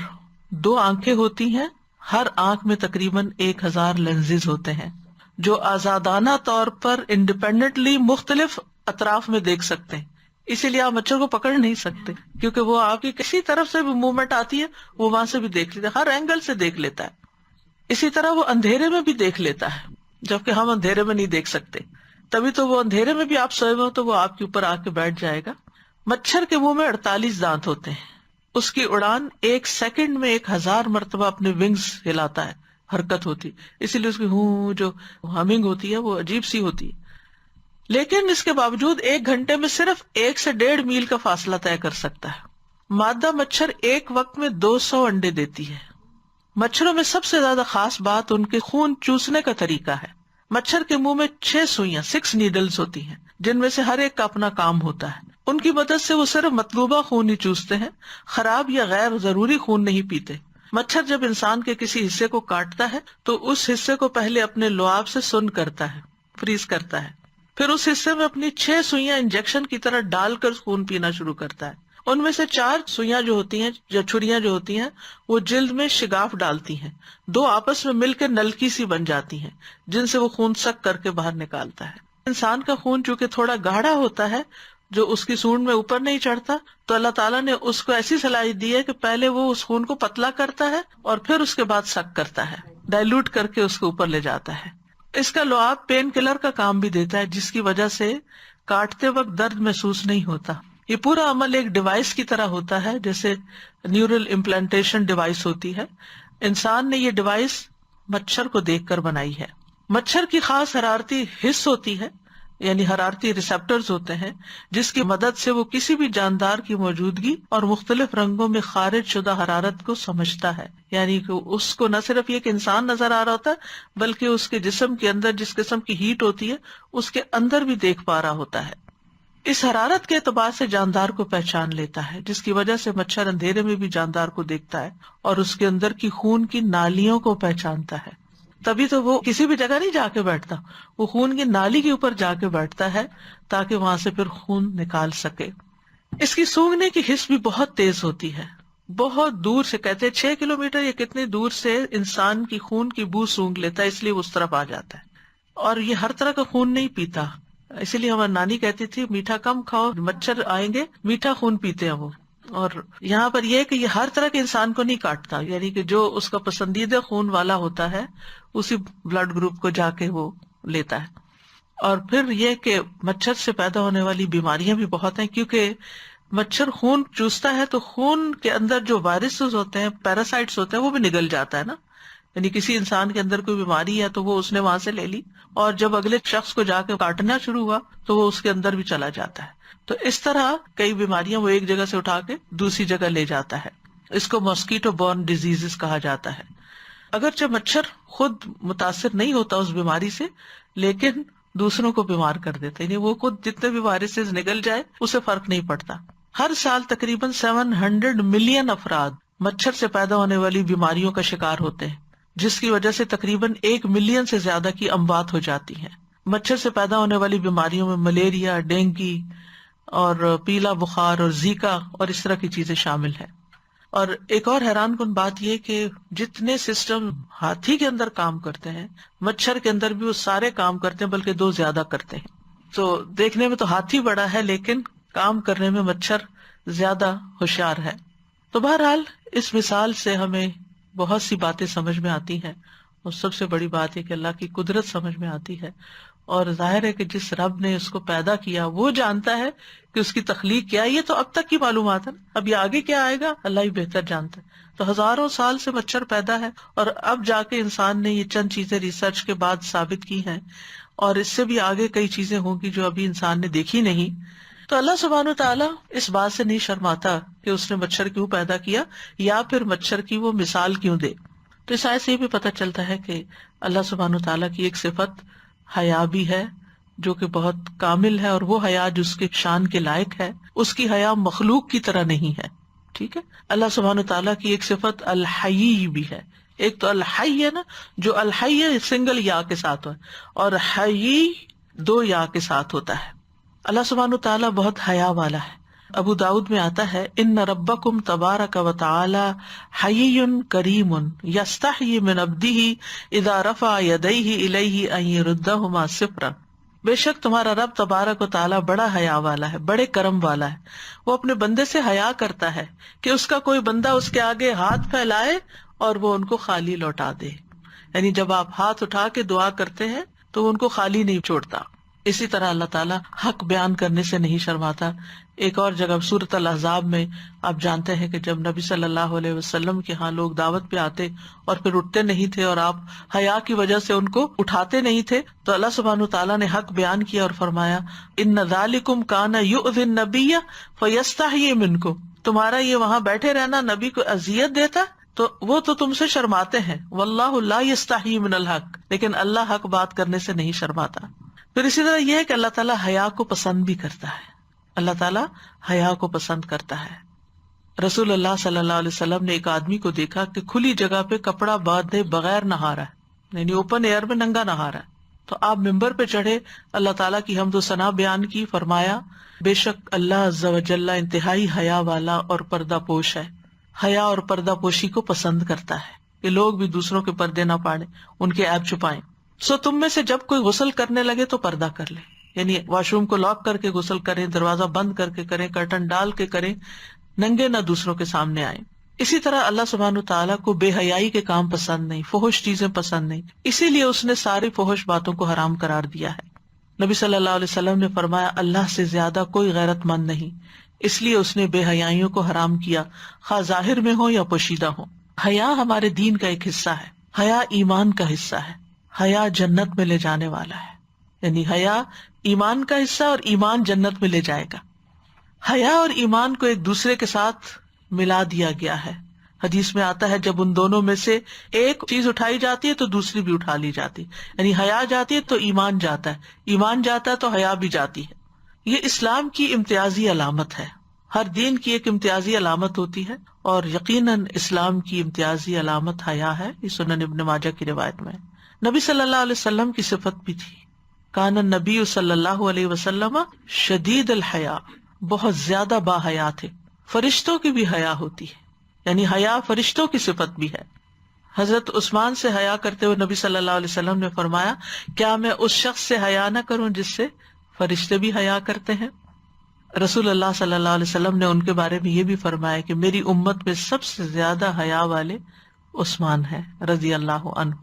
2 آنکھیں ہوتی ہیں، ہر آنکھ میں تقریباً 1000 لینزز ہوتے ہیں جو آزادانہ طور پر انڈیپینڈنٹلی مختلف اطراف میں دیکھ سکتے ہیں۔ اسی لیے آپ مچھر کو پکڑ نہیں سکتے، کیونکہ وہ آپ کی کسی طرف سے بھی موومنٹ آتی ہے وہ وہاں سے بھی دیکھ لیتا ہے، ہر اینگل سے دیکھ لیتا ہے۔ اسی طرح وہ اندھیرے میں بھی دیکھ لیتا ہے، جبکہ ہم اندھیرے میں نہیں دیکھ سکتے، تبھی تو وہ اندھیرے میں بھی آپ سوئے ہو تو وہ آپ کے اوپر آ کے بیٹھ جائے گا۔ مچھر کے منہ میں 48 دانت ہوتے ہیں، اس کی اڑان 1 سیکنڈ میں 1000 مرتبہ اپنے ونگز ہلاتا ہے، حرکت ہوتی، اسی لیے اس کی جو ہمنگ ہوتی ہے وہ عجیب سی ہوتی ہے۔ لیکن اس کے باوجود 1 گھنٹے میں صرف 1 سے 1.5 میل کا فاصلہ طے کر سکتا ہے۔ مادہ مچھر ایک وقت میں 200 انڈے دیتی ہے۔ مچھروں میں سب سے زیادہ خاص بات ان کے خون چوسنے کا طریقہ ہے۔ مچھر کے منہ میں 6 سوئیاں 6 نیڈلز ہوتی ہیں، جن میں سے ہر ایک کا اپنا کام ہوتا ہے۔ ان کی مدد سے وہ صرف مطلوبہ خون ہی چوستے ہیں، خراب یا غیر ضروری خون نہیں پیتے۔ مچھر جب انسان کے کسی حصے کو کاٹتا ہے تو اس حصے کو پہلے اپنے لعاب سے سن کرتا ہے، فریز کرتا ہے، پھر اس حصے میں اپنی 6 سوئیاں انجیکشن کی طرح ڈال کر خون پینا شروع کرتا ہے۔ ان میں سے 4 سوئیاں جو ہوتی ہیں یا چھریاں جو ہوتی ہیں وہ جلد میں شگاف ڈالتی ہیں، 2 آپس میں مل کے نلکی سی بن جاتی ہیں جن سے وہ خون سک کر کے باہر نکالتا ہے۔ انسان کا خون چونکہ تھوڑا گاڑھا ہوتا ہے، جو اس کی سونڈ میں اوپر نہیں چڑھتا، تو اللہ تعالیٰ نے اس کو ایسی صلاحیت دی ہے کہ پہلے وہ اس خون کو پتلا کرتا ہے اور پھر اس کے بعد سک کرتا ہے، ڈائلوٹ کر کے اس کو اوپر لے جاتا ہے۔ اس کا لعاب پین کلر کا کام بھی دیتا ہے، جس کی وجہ سے کاٹتے وقت درد محسوس نہیں ہوتا۔ یہ پورا عمل ایک ڈیوائس کی طرح ہوتا ہے، جیسے نیورل امپلانٹیشن ڈیوائس ہوتی ہے۔ انسان نے یہ ڈیوائس مچھر کو دیکھ کر بنائی ہے۔ مچھر کی خاص حرارتی حس ہوتی ہے، یعنی حرارتی ریسپٹرز ہوتے ہیں، جس کی مدد سے وہ کسی بھی جاندار کی موجودگی اور مختلف رنگوں میں خارج شدہ حرارت کو سمجھتا ہے۔ یعنی کہ اس کو نہ صرف یہ کہ انسان نظر آ رہا ہوتا ہے، بلکہ اس کے جسم کے اندر جس قسم کی ہیٹ ہوتی ہے اس کے اندر بھی دیکھ پا رہا ہوتا ہے۔ اس حرارت کے اعتبار سے جاندار کو پہچان لیتا ہے، جس کی وجہ سے مچھر اندھیرے میں بھی جاندار کو دیکھتا ہے اور اس کے اندر کی خون کی نالیوں کو پہچانتا ہے۔ تبھی تو وہ کسی بھی جگہ نہیں جا کے بیٹھتا، وہ خون کی نالی کے اوپر جا کے بیٹھتا ہے تاکہ وہاں سے پھر خون نکال سکے۔ اس کی سونگنے کی حس بھی بہت تیز ہوتی ہے، بہت دور سے، کہتے ہیں 6 کلومیٹر یا کتنی دور سے انسان کی خون کی بو سونگ لیتا ہے، اس لیے وہ اس طرف آ جاتا ہے۔ اور یہ ہر طرح کا خون نہیں پیتا، اسی لیے ہماری نانی کہتی تھی میٹھا کم کھاؤ، مچھر آئیں گے، میٹھا خون پیتے ہیں وہ۔ اور یہاں پر یہ کہ یہ ہر طرح کے انسان کو نہیں کاٹتا، یعنی کہ جو اس کا پسندیدہ خون والا ہوتا ہے اسی بلڈ گروپ کو جا کے وہ لیتا ہے۔ اور پھر یہ کہ مچھر سے پیدا ہونے والی بیماریاں بھی بہت ہیں، کیونکہ مچھر خون چوستا ہے تو خون کے اندر جو وائرسز ہوتے ہیں، پیراسائٹس ہوتے ہیں، وہ بھی نگل جاتا ہے نا۔ یعنی کسی انسان کے اندر کوئی بیماری ہے تو وہ اس نے وہاں سے لے لی، اور جب اگلے شخص کو جا کے کاٹنا شروع ہوا تو وہ اس کے اندر بھی چلا جاتا ہے۔ تو اس طرح کئی بیماریاں وہ ایک جگہ سے اٹھا کے دوسری جگہ لے جاتا ہے۔ اس کو ماسکیٹو بورن ڈیزیزز کہا جاتا ہے۔ اگرچہ مچھر خود متاثر نہیں ہوتا اس بیماری سے، لیکن دوسروں کو بیمار کر دیتا ہے، یعنی وہ خود جتنے بھی وائرسز نگل جائے اسے فرق نہیں پڑتا۔ ہر سال تقریباً 700 ملین افراد مچھر سے پیدا ہونے والی بیماریوں کا شکار ہوتے ہیں، جس کی وجہ سے تقریباً 1 ملین سے زیادہ کی اموات ہو جاتی ہیں۔ مچھر سے پیدا ہونے والی بیماریوں میں ملیریا، ڈینگی اور پیلا بخار اور زیکا اور اس طرح کی چیزیں شامل ہیں۔ اور ایک اور حیران کن بات یہ کہ جتنے سسٹم ہاتھی کے اندر کام کرتے ہیں، مچھر کے اندر بھی وہ سارے کام کرتے ہیں، بلکہ 2 زیادہ کرتے ہیں۔ تو دیکھنے میں تو ہاتھی بڑا ہے، لیکن کام کرنے میں مچھر زیادہ ہوشیار ہے۔ تو بہرحال اس مثال سے ہمیں بہت سی باتیں سمجھ میں آتی ہیں، اور سب سے بڑی بات ہے کہ اللہ کی قدرت سمجھ میں آتی ہے، اور ظاہر ہے کہ جس رب نے اس کو پیدا کیا وہ جانتا ہے کہ اس کی تخلیق کیا ہے۔ یہ تو اب تک کی معلومات ہے، اب یہ آگے کیا آئے گا اللہ ہی بہتر جانتا ہے۔ تو ہزاروں سال سے مچھر پیدا ہے، اور اب جا کے انسان نے یہ چند چیزیں ریسرچ کے بعد ثابت کی ہیں، اور اس سے بھی آگے کئی چیزیں ہوں گی جو ابھی انسان نے دیکھی نہیں۔ تو اللہ سبحانہ وتعالیٰ اس بات سے نہیں شرماتا کہ اس نے مچھر کیوں پیدا کیا، یا پھر مچھر کی وہ مثال کیوں دے۔ تو اس آیت سے یہ بھی پتہ چلتا ہے کہ اللہ سبحانہ وتعالیٰ کی ایک صفت حیا بھی ہے جو کہ بہت کامل ہے، اور وہ حیا جو اس کے شان کے لائق ہے، اس کی حیا مخلوق کی طرح نہیں ہے۔ ٹھیک ہے، اللہ سبحانہ وتعالیٰ کی ایک صفت الحی بھی ہے۔ ایک تو الحی ہے نا، جو الحی سنگل یا کے ساتھ ہے، اور حی 2 یا کے ساتھ ہوتا ہے۔ اللہ سبحانہ وتعالیٰ بہت حیا والا ہے۔ ابو داؤد میں آتا ہے ان ربکم تبارک و تعالی حیی کریم یستحیی من عبدہ اذا رفع یدیہ الیہ ان یردہما صفرا۔ بے شک تمہارا رب تبارک و تعالیٰ بڑا حیا والا ہے، بڑے کرم والا ہے، وہ اپنے بندے سے حیا کرتا ہے کہ اس کا کوئی بندہ اس کے آگے ہاتھ پھیلائے اور وہ ان کو خالی لوٹا دے۔ یعنی جب آپ ہاتھ اٹھا کے دعا کرتے ہیں تو وہ ان کو خالی نہیں چھوڑتا۔ اسی طرح اللہ تعالیٰ حق بیان کرنے سے نہیں شرماتا۔ ایک اور جگہ سورۃ الاحزاب میں آپ جانتے ہیں کہ جب نبی صلی اللہ علیہ وسلم کے ہاں لوگ دعوت پہ آتے اور پھر اٹھتے نہیں تھے، اور آپ حیا کی وجہ سے ان کو اٹھاتے نہیں تھے، تو اللہ سبحانہ وتعالیٰ نے حق بیان کیا اور فرمایا ان ذالکم کان یؤذی النبی فیستحیی منکم، تمہارا یہ وہاں بیٹھے رہنا نبی کو اذیت دیتا تو وہ تو تم سے شرماتے ہیں، واللہ لا یستحیی من الحق، لیکن اللہ حق بات کرنے سے نہیں شرماتا۔ پھر اسی طرح یہ ہے کہ اللہ تعالیٰ حیا کو پسند بھی کرتا ہے، اللہ تعالیٰ حیا کو پسند کرتا ہے۔ رسول اللہ صلی اللہ علیہ وسلم نے ایک آدمی کو دیکھا کہ کھلی جگہ پہ کپڑا باندھے بغیر نہا رہا ہے، یعنی اوپن ایئر میں ننگا نہا رہا ہے۔ تو آپ ممبر پہ چڑھے، اللہ تعالیٰ کی حمد و ثنا بیان کی، فرمایا بے شک اللہ عز و جل انتہائی حیا والا اور پردہ پوش ہے، حیا اور پردہ پوشی کو پسند کرتا ہے کہ لوگ بھی دوسروں کے پردے نہ پاڑیں، ان کے عیب چھپائیں۔ سو تم میں سے جب کوئی غسل کرنے لگے تو پردہ کر لے، یعنی واش روم کو لاک کر کے غسل کریں، دروازہ بند کر کے کریں، کرٹن ڈال کے کریں، ننگے نہ دوسروں کے سامنے آئیں۔ اسی طرح اللہ سبحانہ تعالیٰ کو بے حیائی کے کام پسند نہیں، فحش چیزیں پسند نہیں، اسی لیے اس نے ساری فحش باتوں کو حرام قرار دیا ہے۔ نبی صلی اللہ علیہ وسلم نے فرمایا اللہ سے زیادہ کوئی غیرت مند نہیں، اس لیے اس نے بے حیائیوں کو حرام کیا، خواہ ظاہر میں ہو یا پوشیدہ ہو۔ حیا ہمارے دین کا ایک حصہ ہے۔ حیا ایمان کا حصہ ہے، حیا جنت میں لے جانے والا ہے، یعنی حیا ایمان کا حصہ اور ایمان جنت میں لے جائے گا۔ حیا اور ایمان کو ایک دوسرے کے ساتھ ملا دیا گیا ہے۔ حدیث میں آتا ہے جب ان دونوں میں سے ایک چیز اٹھائی جاتی ہے تو دوسری بھی اٹھا لی جاتی ہے، یعنی حیا جاتی ہے تو ایمان جاتا ہے، ایمان جاتا ہے تو حیا بھی جاتی ہے۔ یہ اسلام کی امتیازی علامت ہے، ہر دین کی ایک امتیازی علامت ہوتی ہے، اور یقیناً اسلام کی امتیازی علامت حیا ہے۔ یہ سنن ابن ماجہ کی روایت میں ہے۔ نبی صلی اللہ علیہ وسلم کی صفت بھی تھی، کان النبی صلی اللہ علیہ وسلم شدید الحیا، بہت زیادہ با حیا تھے۔ فرشتوں کی بھی حیا ہوتی ہے، یعنی حیا فرشتوں کی صفت بھی ہے۔ حضرت عثمان سے حیا کرتے ہوئے نبی صلی اللہ علیہ وسلم نے فرمایا، کیا میں اس شخص سے حیا نہ کروں جس سے فرشتے بھی حیا کرتے ہیں؟ رسول اللہ صلی اللہ علیہ وسلم نے ان کے بارے میں یہ بھی فرمایا کہ میری امت میں سب سے زیادہ حیا والے عثمان ہیں رضی اللہ عنہ۔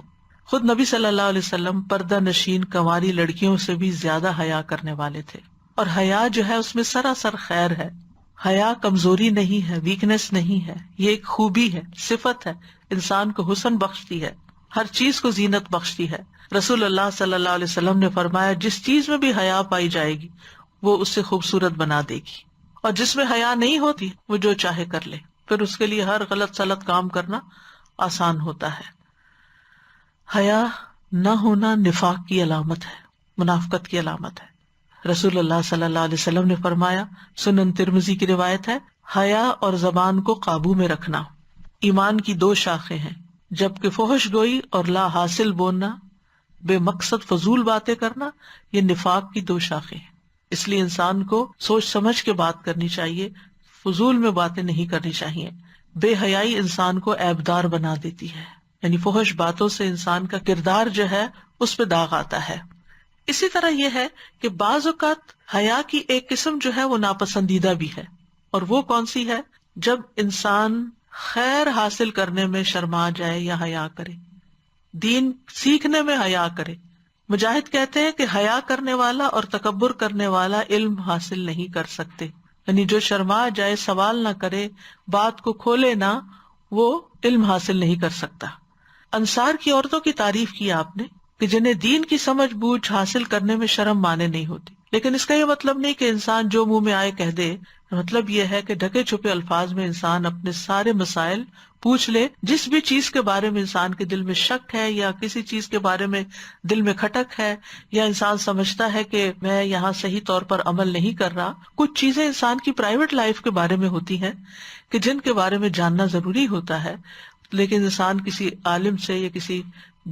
خود نبی صلی اللہ علیہ وسلم پردہ نشین کنواری لڑکیوں سے بھی زیادہ حیا کرنے والے تھے، اور حیا جو ہے اس میں سراسر خیر ہے۔ حیا کمزوری نہیں ہے، ویکنیس نہیں ہے، یہ ایک خوبی ہے، صفت ہے، انسان کو حسن بخشتی ہے، ہر چیز کو زینت بخشتی ہے۔ رسول اللہ صلی اللہ علیہ وسلم نے فرمایا، جس چیز میں بھی حیا پائی جائے گی وہ اسے خوبصورت بنا دے گی، اور جس میں حیا نہیں ہوتی وہ جو چاہے کر لے، پھر اس کے لیے ہر غلط سلط کام کرنا آسان ہوتا ہے۔ حیا نہ ہونا نفاق کی علامت ہے، منافقت کی علامت ہے۔ رسول اللہ صلی اللہ علیہ وسلم نے فرمایا، سنن ترمذی کی روایت ہے، حیا اور زبان کو قابو میں رکھنا ایمان کی دو شاخیں ہیں، جبکہ فحش گوئی اور لا حاصل بولنا، بے مقصد فضول باتیں کرنا، یہ نفاق کی دو شاخیں ہیں۔ اس لیے انسان کو سوچ سمجھ کے بات کرنی چاہیے، فضول میں باتیں نہیں کرنی چاہیے۔ بے حیائی انسان کو عیبدار بنا دیتی ہے، یعنی فحش باتوں سے انسان کا کردار جو ہے اس پہ داغ آتا ہے۔ اسی طرح یہ ہے کہ بعض اوقات حیا کی ایک قسم جو ہے وہ ناپسندیدہ بھی ہے، اور وہ کون سی ہے؟ جب انسان خیر حاصل کرنے میں شرما جائے یا حیا کرے، دین سیکھنے میں حیا کرے۔ مجاہد کہتے ہیں کہ حیا کرنے والا اور تکبر کرنے والا علم حاصل نہیں کر سکتے، یعنی جو شرما جائے، سوال نہ کرے، بات کو کھولے نہ، وہ علم حاصل نہیں کر سکتا۔ انصار کی عورتوں کی تعریف کی آپ نے کہ جنہیں دین کی سمجھ بوجھ حاصل کرنے میں شرم مانے نہیں ہوتی، لیکن اس کا یہ مطلب نہیں کہ انسان جو منہ میں آئے کہہ دے۔ مطلب یہ ہے کہ ڈھکے چھپے الفاظ میں انسان اپنے سارے مسائل پوچھ لے، جس بھی چیز کے بارے میں انسان کے دل میں شک ہے، یا کسی چیز کے بارے میں دل میں کھٹک ہے، یا انسان سمجھتا ہے کہ میں یہاں صحیح طور پر عمل نہیں کر رہا۔ کچھ چیزیں انسان کی پرائیویٹ لائف کے بارے میں ہوتی ہیں کہ جن کے بارے میں جاننا ضروری ہوتا ہے، لیکن انسان کسی عالم سے یا کسی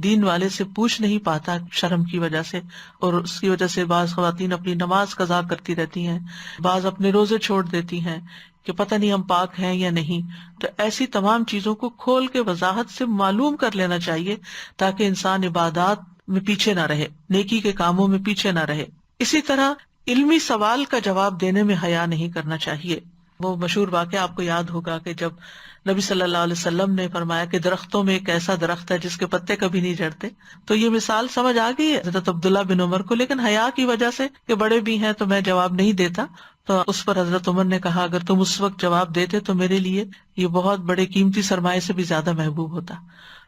دین والے سے پوچھ نہیں پاتا شرم کی وجہ سے، اور اس کی وجہ سے بعض خواتین اپنی نماز قضا کرتی رہتی ہیں، بعض اپنے روزے چھوڑ دیتی ہیں کہ پتہ نہیں ہم پاک ہیں یا نہیں۔ تو ایسی تمام چیزوں کو کھول کے وضاحت سے معلوم کر لینا چاہیے تاکہ انسان عبادات میں پیچھے نہ رہے، نیکی کے کاموں میں پیچھے نہ رہے۔ اسی طرح علمی سوال کا جواب دینے میں حیا نہیں کرنا چاہیے۔ وہ مشہور واقعہ آپ کو یاد ہوگا کہ جب نبی صلی اللہ علیہ وسلم نے فرمایا کہ درختوں میں ایک ایسا درخت ہے جس کے پتے کبھی نہیں جھڑتے، تو یہ مثال سمجھ آ گئی ہے حضرت عبداللہ بن عمر کو، لیکن حیا کی وجہ سے کہ بڑے بھی ہیں تو میں جواب نہیں دیتا، تو اس پر حضرت عمر نے کہا اگر تم اس وقت جواب دیتے تو میرے لیے یہ بہت بڑے قیمتی سرمایے سے بھی زیادہ محبوب ہوتا۔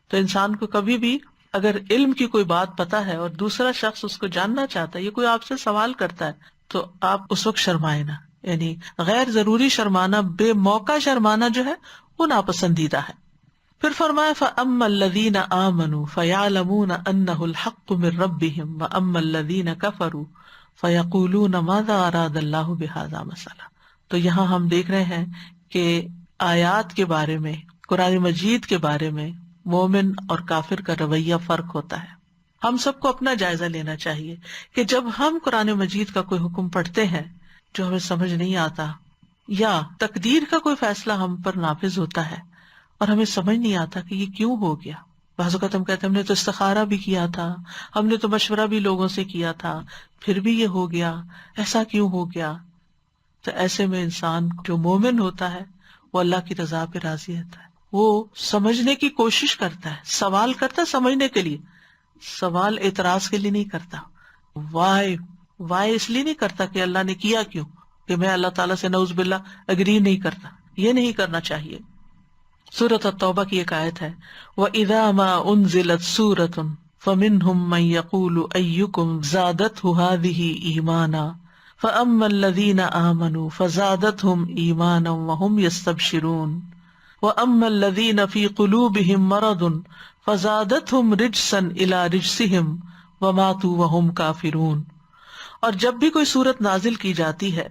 تو انسان کو کبھی بھی اگر علم کی کوئی بات پتا ہے اور دوسرا شخص اس کو جاننا چاہتا ہے، یہ کوئی آپ سے سوال کرتا ہے، تو آپ اس وقت شرمائے نہ، یعنی غیر ضروری شرمانا، بے موقع شرمانا جو ہے وہ ناپسندیدہ ہے۔ پھر فرمایا فَأَمَّا الَّذِينَ آمَنُوا فَيَعْلَمُونَ أَنَّهُ الْحَقُّ مِن رَّبِّهِمْ وَأَمَّا الَّذِينَ كَفَرُوا فَيَقُولُونَ مَاذَا أَرَادَ اللَّهُ بِهَذَا مَثَلًا۔ تو یہاں ہم دیکھ رہے ہیں کہ آیات کے بارے میں، قرآن مجید کے بارے میں مومن اور کافر کا رویہ فرق ہوتا ہے۔ ہم سب کو اپنا جائزہ لینا چاہیے کہ جب ہم قرآن مجید کا کوئی حکم پڑھتے ہیں جو ہمیں سمجھ نہیں آتا، یا تقدیر کا کوئی فیصلہ ہم پر نافذ ہوتا ہے اور ہمیں سمجھ نہیں آتا کہ یہ کیوں ہو گیا۔ بعض اوقات ہم کہتے ہیں ہم نے تو استخارہ بھی کیا تھا، ہم نے تو مشورہ بھی لوگوں سے کیا تھا، پھر بھی یہ ہو گیا، ایسا کیوں ہو گیا؟ تو ایسے میں انسان جو مومن ہوتا ہے وہ اللہ کی رضا پہ راضی رہتا ہے، وہ سمجھنے کی کوشش کرتا ہے، سوال کرتا ہے سمجھنے کے لیے، سوال اعتراض کے لیے نہیں کرتا۔ وائے اس لیے نہیں کرتا کہ اللہ نے کیا کیوں، کہ میں اللہ تعالیٰ سے نعوذ باللہ اگری نہیں کرتا، یہ نہیں کرنا چاہیے۔ سورۃ التوبہ کی ایک آیت ہے، وَإِذَا مَا أُنزِلَتْ سُورَةٌ فَمِنْهُمْ مَنْ يَقُولُ أَيُّكُمْ زَادَتْهُ هَذِهِ إِيمَانًا فَأَمَّا الَّذِينَ آمَنُوا فَزَادَتْهُمْ إِيمَانًا وَهُمْ يَسْتَبْشِرُونَ وَأَمَّا الَّذِينَ فِي قُلُوبِهِمْ مَرَضٌ فَزَادَتْهُمْ رِجْسًا إِلَى رِجْسِهِمْ وَمَاتُوا وَهُمْ كَافِرُونَ۔ اور جب بھی کوئی سورت نازل کی جاتی ہے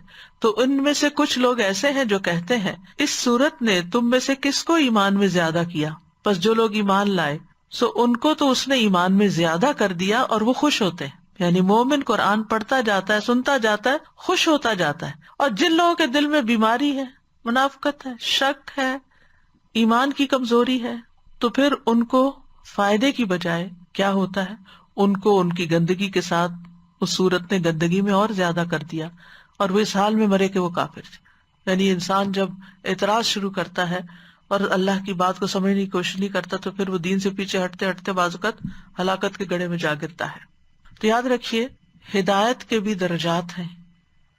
تو ان میں سے کچھ لوگ ایسے ہیں جو کہتے ہیں اس سورت نے تم میں سے کس کو ایمان میں زیادہ کیا، پس جو لوگ ایمان لائے سو ان کو تو اس نے ایمان میں زیادہ کر دیا اور وہ خوش ہوتے ہیں۔ یعنی مومن قرآن پڑھتا جاتا ہے، سنتا جاتا ہے، خوش ہوتا جاتا ہے، اور جن لوگوں کے دل میں بیماری ہے، منافقت ہے، شک ہے، ایمان کی کمزوری ہے، تو پھر ان کو فائدے کی بجائے کیا ہوتا ہے، ان کو ان کی گندگی کے ساتھ اس صورت نے گندگی میں اور زیادہ کر دیا، اور وہ اس حال میں مرے کہ وہ کافر تھے۔ یعنی انسان جب اعتراض شروع کرتا ہے اور اللہ کی بات کو سمجھنے کی کوشش نہیں کرتا تو پھر وہ دین سے پیچھے ہٹتے ہٹتے بعض اوقات ہلاکت کے گڑھے میں جا گرتا ہے۔ تو یاد رکھیے ہدایت کے بھی درجات ہیں،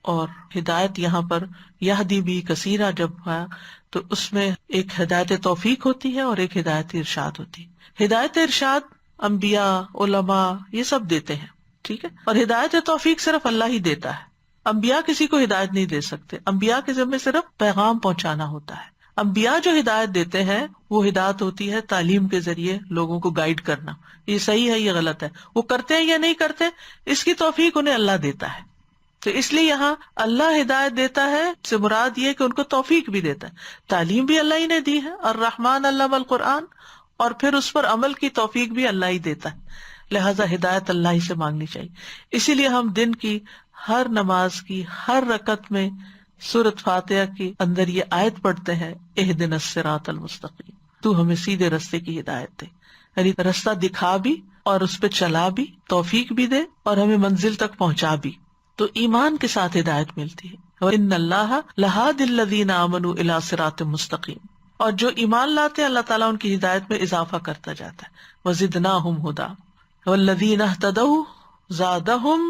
اور ہدایت یہاں پر یہدی بھی کثیرہ جب ہوا تو اس میں ایک ہدایت توفیق ہوتی ہے اور ایک ہدایت ارشاد ہوتی ہے۔ ہدایت ارشاد انبیاء، علماء یہ سب دیتے ہیں، ٹھیک ہے، اور ہدایت توفیق صرف اللہ ہی دیتا ہے۔ انبیاء کسی کو ہدایت نہیں دے سکتے، انبیاء کے ذمہ صرف پیغام پہنچانا ہوتا ہے۔ انبیاء جو ہدایت دیتے ہیں وہ ہدایت ہوتی ہے تعلیم کے ذریعے لوگوں کو گائیڈ کرنا، یہ صحیح ہے یہ غلط ہے، وہ کرتے ہیں یا نہیں کرتے اس کی توفیق انہیں اللہ دیتا ہے۔ تو اس لیے یہاں اللہ ہدایت دیتا ہے سے مراد یہ کہ ان کو توفیق بھی دیتا ہے، تعلیم بھی اللہ ہی نے دی ہے، اور الرحمن علم القرآن، اور پھر اس پر عمل کی توفیق بھی اللہ ہی دیتا ہے، لہٰذا ہدایت اللہ ہی سے مانگنی چاہیے۔ اسی لیے ہم دن کی ہر نماز کی ہر رکعت میں سورۃ فاتحہ کے اندر یہ آیت پڑھتے ہیں، اہدنا الصراط المستقیم، تو ہمیں سیدھے رستے کی ہدایت دے، یعنی رستہ دکھا بھی اور اس پہ چلا بھی، توفیق بھی دے اور ہمیں منزل تک پہنچا بھی۔ تو ایمان کے ساتھ ہدایت ملتی ہے، وَإِنَّ اللَّهَ لَهَادِ الَّذِينَ آمَنُوا إِلَىٰ صِرَاطٍ مُسْتَقِيمٍ، اور جو ایمان لاتے ہیں اللہ تعالیٰ ان کی ہدایت میں اضافہ کرتا جاتا ہے۔ وَزِدْنَاهُمْ هُدًى وَالَّذِينَ اهْتَدَوْا زَادَهُمْ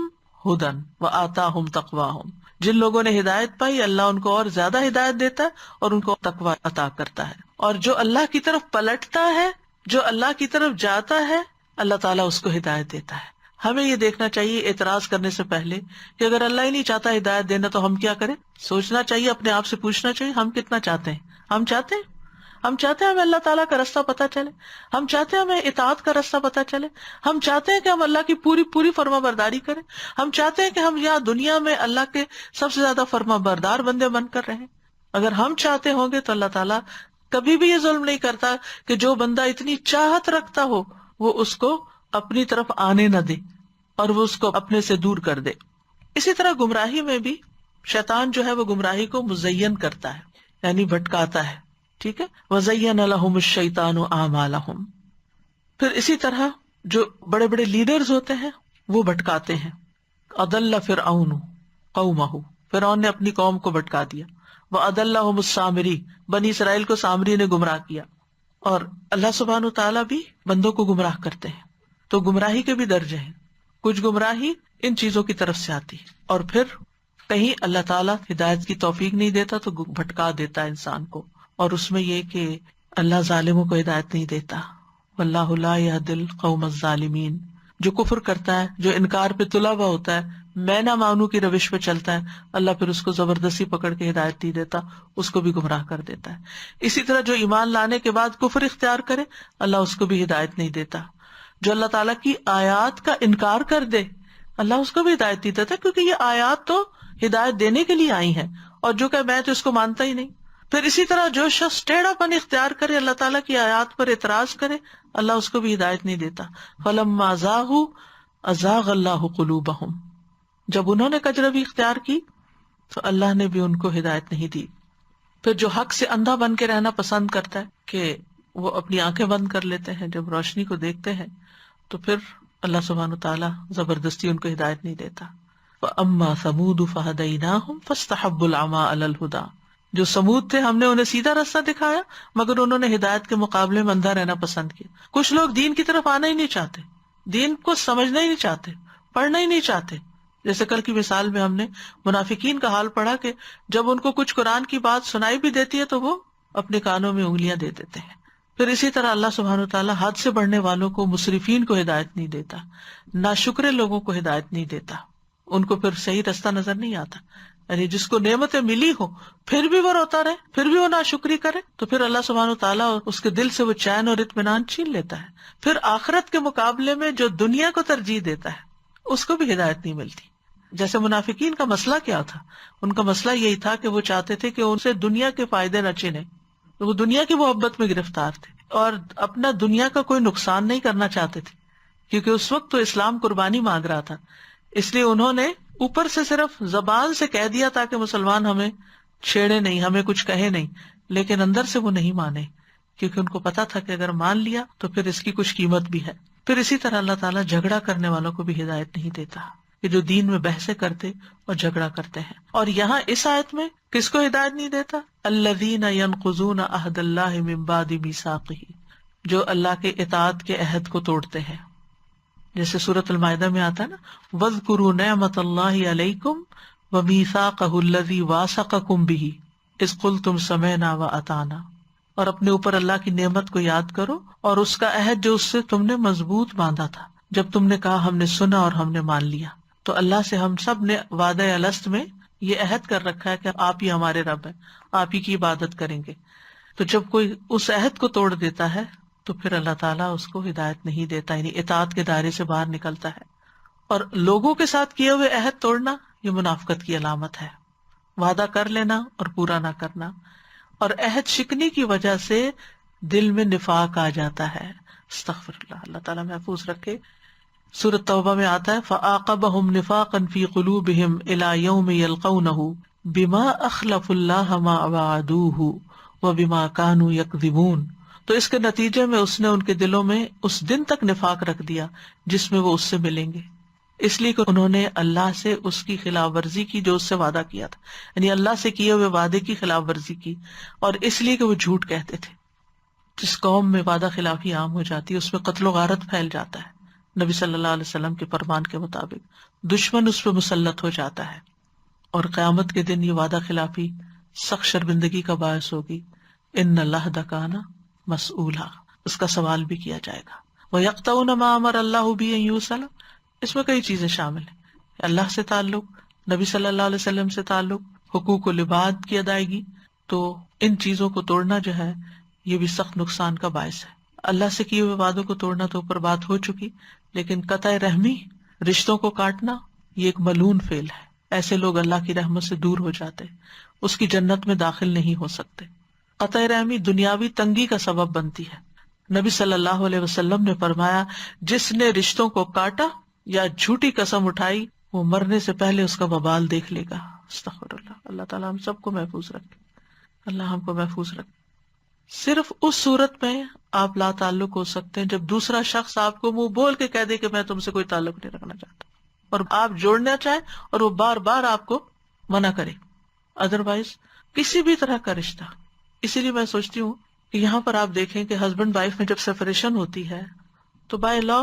هُدًى وَآتَاهُمْ تَقْوَاهُمْ، جن لوگوں نے ہدایت پائی اللہ ان کو اور زیادہ ہدایت دیتا ہے اور ان کو تقویٰ عطا کرتا ہے، اور جو اللہ کی طرف پلٹتا ہے، جو اللہ کی طرف جاتا ہے، اللہ تعالیٰ اس کو ہدایت دیتا ہے۔ ہمیں یہ دیکھنا چاہیے اعتراض کرنے سے پہلے کہ اگر اللہ ہی نہیں چاہتا ہدایت دینا تو ہم کیا کریں، سوچنا چاہیے، اپنے آپ سے پوچھنا چاہیے ہم کتنا چاہتے ہیں۔ ہم چاہتے ہیں ہمیں اللہ تعالیٰ کا رستہ پتا چلے، ہم چاہتے ہیں ہمیں اطاعت کا رستہ پتا چلے، ہم چاہتے ہیں کہ ہم اللہ کی پوری پوری فرما برداری کریں، ہم چاہتے ہیں کہ ہم یہاں دنیا میں اللہ کے سب سے زیادہ فرما بردار بندے بن کر رہیں۔ اگر ہم چاہتے ہوں گے تو اللہ تعالیٰ کبھی بھی یہ ظلم نہیں کرتا کہ جو بندہ اتنی چاہت رکھتا ہو وہ اس کو اپنی طرف آنے نہ دے اور وہ اس کو اپنے سے دور کر دے۔ اسی طرح گمراہی میں بھی شیطان جو ہے وہ گمراہی کو مزین کرتا ہے، یعنی بھٹکاتا ہے، ٹھیک ہے، وَزَيَّنَ لَهُمُ الشَّيْطَانُ أَعْمَالَهُمْ۔ پھر اسی طرح جو بڑے بڑے لیڈرز ہوتے ہیں وہ بھٹکاتے ہیں۔ أَضَلَّ فِرْعَوْنُ قَوْمَهُ، فرعون نے اپنی قوم کو بھٹکا دیا۔ وَأَضَلَّهُمُ السَّامِرِي، بنی اسرائیل کو سامری نے گمراہ کیا۔ اور اللہ سبحانہ تعالیٰ بھی بندوں کو گمراہ کرتے ہیں۔ تو گمراہی کے بھی درجے ہیں، کچھ گمراہی ان چیزوں کی طرف سے آتی ہے، اور پھر کہیں اللہ تعالیٰ ہدایت کی توفیق نہیں دیتا تو بھٹکا دیتا ہے انسان کو، اور اس میں یہ کہ اللہ ظالموں کو ہدایت نہیں دیتا۔ واللہ لا یہدی القوم الظالمین، جو کفر کرتا ہے، جو انکار پہ تلا ہوا ہوتا ہے، میں نہ مانوں کی روش پہ چلتا ہے، اللہ پھر اس کو زبردستی پکڑ کے ہدایت نہیں دیتا، اس کو بھی گمراہ کر دیتا ہے۔ اسی طرح جو ایمان لانے کے بعد کفر اختیار کرے اللہ اس کو بھی ہدایت نہیں دیتا۔ جو اللہ تعالیٰ کی آیات کا انکار کر دے اللہ اس کو بھی ہدایت نہیں دیتا، کیونکہ یہ آیات تو ہدایت دینے کے لیے آئی ہیں، اور جو کہ میں تو اس کو مانتا ہی نہیں۔ پھر اسی طرح جو شخص ٹیڑھا پن اختیار کرے، اللہ تعالیٰ کی آیات پر اعتراض کرے، اللہ اس کو بھی ہدایت نہیں دیتا۔ فَلَمَّا زَاغُوا أَزَاغَ اللَّهُ قُلُوبَهُمْ، جب انہوں نے کجروی اختیار کی تو اللہ نے بھی ان کو ہدایت نہیں دی۔ پھر جو حق سے اندھا بن کے رہنا پسند کرتا ہے کہ وہ اپنی آنکھیں بند کر لیتے ہیں جب روشنی کو دیکھتے ہیں، تو پھر اللہ سبحانہ تعالیٰ زبردستی ان کو ہدایت نہیں دیتا۔ وَأَمَّا ثَمُودُ فَهَدَيْنَاهُمْ فَاسْتَحَبُّوا الْعَمَىٰ عَلَى الْهُدَىٰ، جو سمود تھے ہم نے انہیں سیدھا راستہ دکھایا مگر انہوں نے ہدایت کے مقابلے میں اندھا رہنا پسند کیا۔ کچھ لوگ دین کی طرف آنا ہی نہیں چاہتے، دین کو سمجھنا ہی نہیں چاہتے، پڑھنا ہی نہیں چاہتے۔ جیسے کل کی مثال میں ہم نے منافقین کا حال پڑھا کہ جب ان کو کچھ قرآن کی بات سنائی بھی دیتی ہے تو وہ اپنے کانوں میں انگلیاں دے دیتے ہیں. پھر اسی طرح اللہ سبحانہ وتعالیٰ حد سے بڑھنے والوں کو، مسرفین کو ہدایت نہیں دیتا، ناشکرے لوگوں کو ہدایت نہیں دیتا، ان کو پھر صحیح رستہ نظر نہیں آتا. یعنی جس کو نعمتیں ملی ہو پھر بھی وہ روتا رہے، پھر بھی وہ ناشکری کرے، تو پھر اللہ سبحانہ وتعالیٰ اس کے دل سے وہ چین اور اطمینان چھین لیتا ہے. پھر آخرت کے مقابلے میں جو دنیا کو ترجیح دیتا ہے اس کو بھی ہدایت نہیں ملتی. جیسے منافقین کا مسئلہ کیا تھا، ان کا مسئلہ یہی تھا کہ وہ چاہتے تھے کہ ان سے دنیا کے فائدے نہ چھنے، وہ دنیا کی محبت میں گرفتار تھے اور اپنا دنیا کا کوئی نقصان نہیں کرنا چاہتے تھے، کیونکہ اس وقت تو اسلام قربانی مانگ رہا تھا. اس لیے انہوں نے اوپر سے صرف زبان سے کہہ دیا تاکہ مسلمان ہمیں چھیڑے نہیں، ہمیں کچھ کہے نہیں، لیکن اندر سے وہ نہیں مانے، کیونکہ ان کو پتا تھا کہ اگر مان لیا تو پھر اس کی کچھ قیمت بھی ہے. پھر اسی طرح اللہ تعالیٰ جھگڑا کرنے والوں کو بھی ہدایت نہیں دیتا، کہ جو دین میں بحثیں کرتے اور جھگڑا کرتے ہیں. اور یہاں اس آیت میں کس کو ہدایت نہیں دیتا؟ الذین ینقضون عہد اللہ من بعد میثاقہ، جو اللہ کے اطاعت کے عہد کو توڑتے ہیں. جیسے سورۃ المائدہ میں آتا ہے نا، وَاذْكُرُوا نِعْمَتَ اللَّهِ عَلَيْكُمْ وَمِيثَاقَهُ الَّذِي وَاثَقَكُمْ بِهِ إِذْ قُلْتُمْ سَمِعْنَا وَأَطَعْنَا، اور اپنے اوپر اللہ کی نعمت کو یاد کرو اور اس کا عہد جو اس سے تم نے مضبوط باندھا تھا جب تم نے کہا ہم نے سنا اور ہم نے مان لیا. تو اللہ سے ہم سب نے وعدہ الست میں یہ عہد کر رکھا ہے کہ آپ ہی ہمارے رب ہیں، آپ ہی کی عبادت کریں گے. تو جب کوئی اس عہد کو توڑ دیتا ہے تو پھر اللہ تعالیٰ اس کو ہدایت نہیں دیتا، یعنی اطاعت کے دائرے سے باہر نکلتا ہے. اور لوگوں کے ساتھ کیے ہوئے عہد توڑنا یہ منافقت کی علامت ہے، وعدہ کر لینا اور پورا نہ کرنا. اور عہد شکنی کی وجہ سے دل میں نفاق آ جاتا ہے. استغفر اللہ، اللہ تعالیٰ محفوظ رکھے. سورۃ توبہ میں آتا ہے فَأَعْقَبَهُمْ نِفَاقًا فِي قُلُوبِهِمْ إِلَى يَوْمِ يَلْقَوْنَهُ بِمَا أَخْلَفُوا اللَّهَ مَا وَعَدُوهُ وَبِمَا كَانُوا يَكْذِبُونَ. تو اس کے نتیجے میں اس نے ان کے دلوں میں اس دن تک نفاق رکھ دیا جس میں وہ اس سے ملیں گے، اس لیے کہ انہوں نے اللہ سے اس کی خلاف ورزی کی جو اس سے وعدہ کیا تھا، یعنی اللہ سے کیے ہوئے وعدے کی خلاف ورزی کی، اور اس لیے کہ وہ جھوٹ کہتے تھے. جس قوم میں وعدہ خلافی عام ہو جاتی ہے اس میں قتل و غارت پھیل جاتا ہے. نبی صلی اللہ علیہ وسلم کے فرمان کے مطابق دشمن اس پہ مسلط ہو جاتا ہے، اور قیامت کے دن یہ وعدہ خلافی سخت شرمندگی کا باعث ہوگی. ان العہد کان مسئولا، اس کا سوال بھی کیا جائے گا. وَيَقْطَعُونَ مَا أَمَرَ اللَّهُ بِهِ أَن يُوصَلَ، اس میں کئی چیزیں شامل ہیں، اللہ سے تعلق، نبی صلی اللہ علیہ وسلم سے تعلق، حقوق العباد کی ادائیگی. تو ان چیزوں کو توڑنا جو ہے یہ بھی سخت نقصان کا باعث ہے. اللہ سے کیے ہوئے وعدوں کو توڑنا تو اوپر بات ہو چکی، لیکن قطع رحمی، رشتوں کو کاٹنا، یہ ایک ملعون فعل ہے. ایسے لوگ اللہ کی رحمت سے دور ہو جاتے، اس کی جنت میں داخل نہیں ہو سکتے. قطع رحمی دنیاوی تنگی کا سبب بنتی ہے. نبی صلی اللہ علیہ وسلم نے فرمایا جس نے رشتوں کو کاٹا یا جھوٹی قسم اٹھائی وہ مرنے سے پہلے اس کا وبال دیکھ لے گا. استغفر اللہ. اللہ تعالیٰ ہم سب کو محفوظ رکھے، اللہ ہم کو محفوظ رکھے. صرف اس صورت میں آپ لا تعلق ہو سکتے ہیں جب دوسرا شخص آپ کو منہ بول کے کہہ دے کہ میں تم سے کوئی تعلق نہیں رکھنا چاہتا، اور آپ جوڑنا چاہیں اور وہ بار بار آپ کو منع کرے. ادروائز کسی بھی طرح کا رشتہ. اسی لیے میں سوچتی ہوں کہ یہاں پر آپ دیکھیں کہ ہسبینڈ وائف میں جب سیپریشن ہوتی ہے تو بائی لا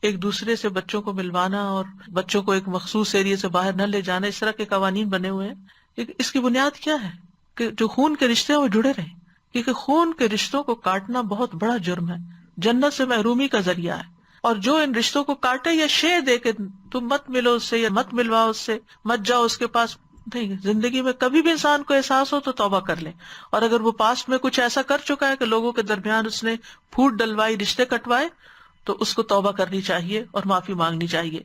ایک دوسرے سے بچوں کو ملوانا اور بچوں کو ایک مخصوص ایریا سے باہر نہ لے جانا، اس طرح کے قوانین بنے ہوئے ہیں. اس کی بنیاد کیا ہے؟ کہ جو خون کے رشتے ہیں وہ جڑے رہیں، کیونکہ خون کے رشتوں کو کاٹنا بہت بڑا جرم ہے، جنت سے محرومی کا ذریعہ ہے. اور جو ان رشتوں کو کاٹے یا شے دے کے تم مت ملو اس سے یا مت ملواؤ اس سے، مت جاؤ اس کے پاس، نہیں. زندگی میں کبھی بھی انسان کو احساس ہو تو توبہ کر لے، اور اگر وہ پاسٹ میں کچھ ایسا کر چکا ہے کہ لوگوں کے درمیان اس نے پھوٹ ڈلوائی، رشتے کٹوائے، تو اس کو توبہ کرنی چاہیے اور معافی مانگنی چاہیے.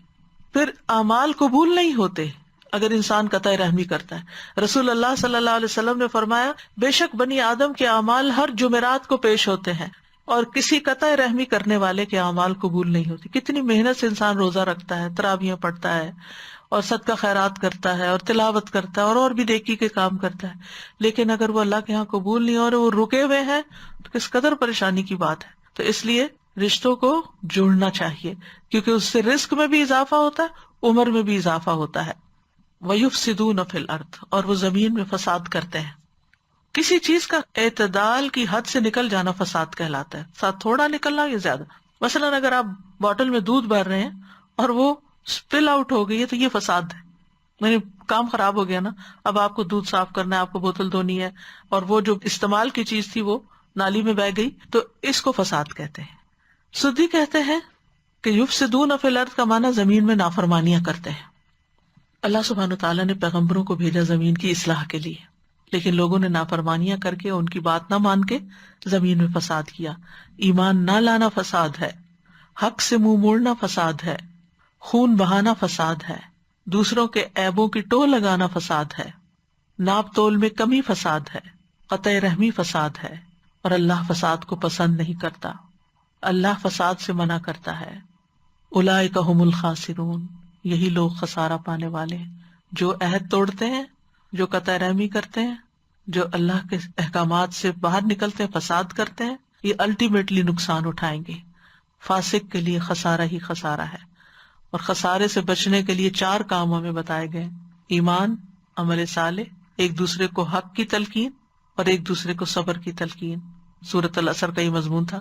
پھر اعمال قبول نہیں ہوتے اگر انسان قطع رحمی کرتا ہے. رسول اللہ صلی اللہ علیہ وسلم نے فرمایا بے شک بنی آدم کے اعمال ہر جمعرات کو پیش ہوتے ہیں اور کسی قطع رحمی کرنے والے کے اعمال قبول نہیں ہوتی. کتنی محنت سے انسان روزہ رکھتا ہے، تراویحیں پڑھتا ہے اور صدقہ خیرات کرتا ہے اور تلاوت کرتا ہے اور بھی نیکی کے کام کرتا ہے، لیکن اگر وہ اللہ کے ہاں قبول نہیں ہو رہے، وہ رکے ہوئے ہیں، تو کس قدر پریشانی کی بات ہے. تو اس لیے رشتوں کو جوڑنا چاہیے، کیونکہ اس سے رزق میں بھی اضافہ ہوتا ہے، عمر میں بھی اضافہ ہوتا ہے. وَيُفْسِدُونَ فِي الْأَرْضِ، اور وہ زمین میں فساد کرتے ہیں. کسی چیز کا اعتدال کی حد سے نکل جانا فساد کہلاتا ہے. ساتھ تھوڑا نکلنا یا زیادہ. مثلاً اگر آپ بوٹل میں دودھ بھر رہے ہیں اور وہ اسپل آؤٹ ہو گئی ہے تو یہ فساد ہے، میرے کام خراب ہو گیا نا، اب آپ کو دودھ صاف کرنا ہے، آپ کو بوتل دھونی ہے، اور وہ جو استعمال کی چیز تھی وہ نالی میں بہہ گئی، تو اس کو فساد کہتے ہیں. سدی کہتے ہیں کہ یفسدون فی الارض کا معنی زمین میں نافرمانیاں کرتے ہیں. اللہ سبحانہ تعالیٰ نے پیغمبروں کو بھیجا زمین کی اصلاح کے لیے، لیکن لوگوں نے نافرمانیاں کر کے، ان کی بات نہ مان کے زمین میں فساد کیا. ایمان نہ لانا فساد ہے، حق سے منہ موڑنا فساد ہے، خون بہانا فساد ہے، دوسروں کے عیبوں کی ٹو لگانا فساد ہے، ناپ تول میں کمی فساد ہے، قطع رحمی فساد ہے، اور اللہ فساد کو پسند نہیں کرتا. اللہ فساد سے منع کرتا ہے. اولئک ھم الخاسرون، یہی لوگ خسارہ پانے والے ہیں، جو عہد توڑتے ہیں، جو قطع رحمی کرتے ہیں، جو اللہ کے احکامات سے باہر نکلتے ہیں، فساد کرتے ہیں، یہ الٹیمیٹلی نقصان اٹھائیں گے. فاسق کے لیے خسارہ ہی خسارہ ہے. اور خسارے سے بچنے کے لیے 4 کام ہمیں بتائے گئے: ایمان، عمل صالح، ایک دوسرے کو حق کی تلقین، اور ایک دوسرے کو صبر کی تلقین. سورۃ العصر کا یہ مضمون تھا.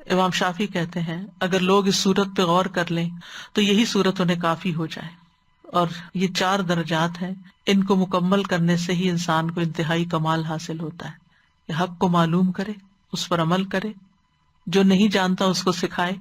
امام شافعی کہتے ہیں اگر لوگ اس سورت پہ غور کر لیں تو یہی سورت انہیں کافی ہو جائے. اور یہ 4 درجات ہیں، ان کو مکمل کرنے سے ہی انسان کو انتہائی کمال حاصل ہوتا ہے کہ حق کو معلوم کرے، اس پر عمل کرے، جو نہیں جانتا اس کو سکھائے،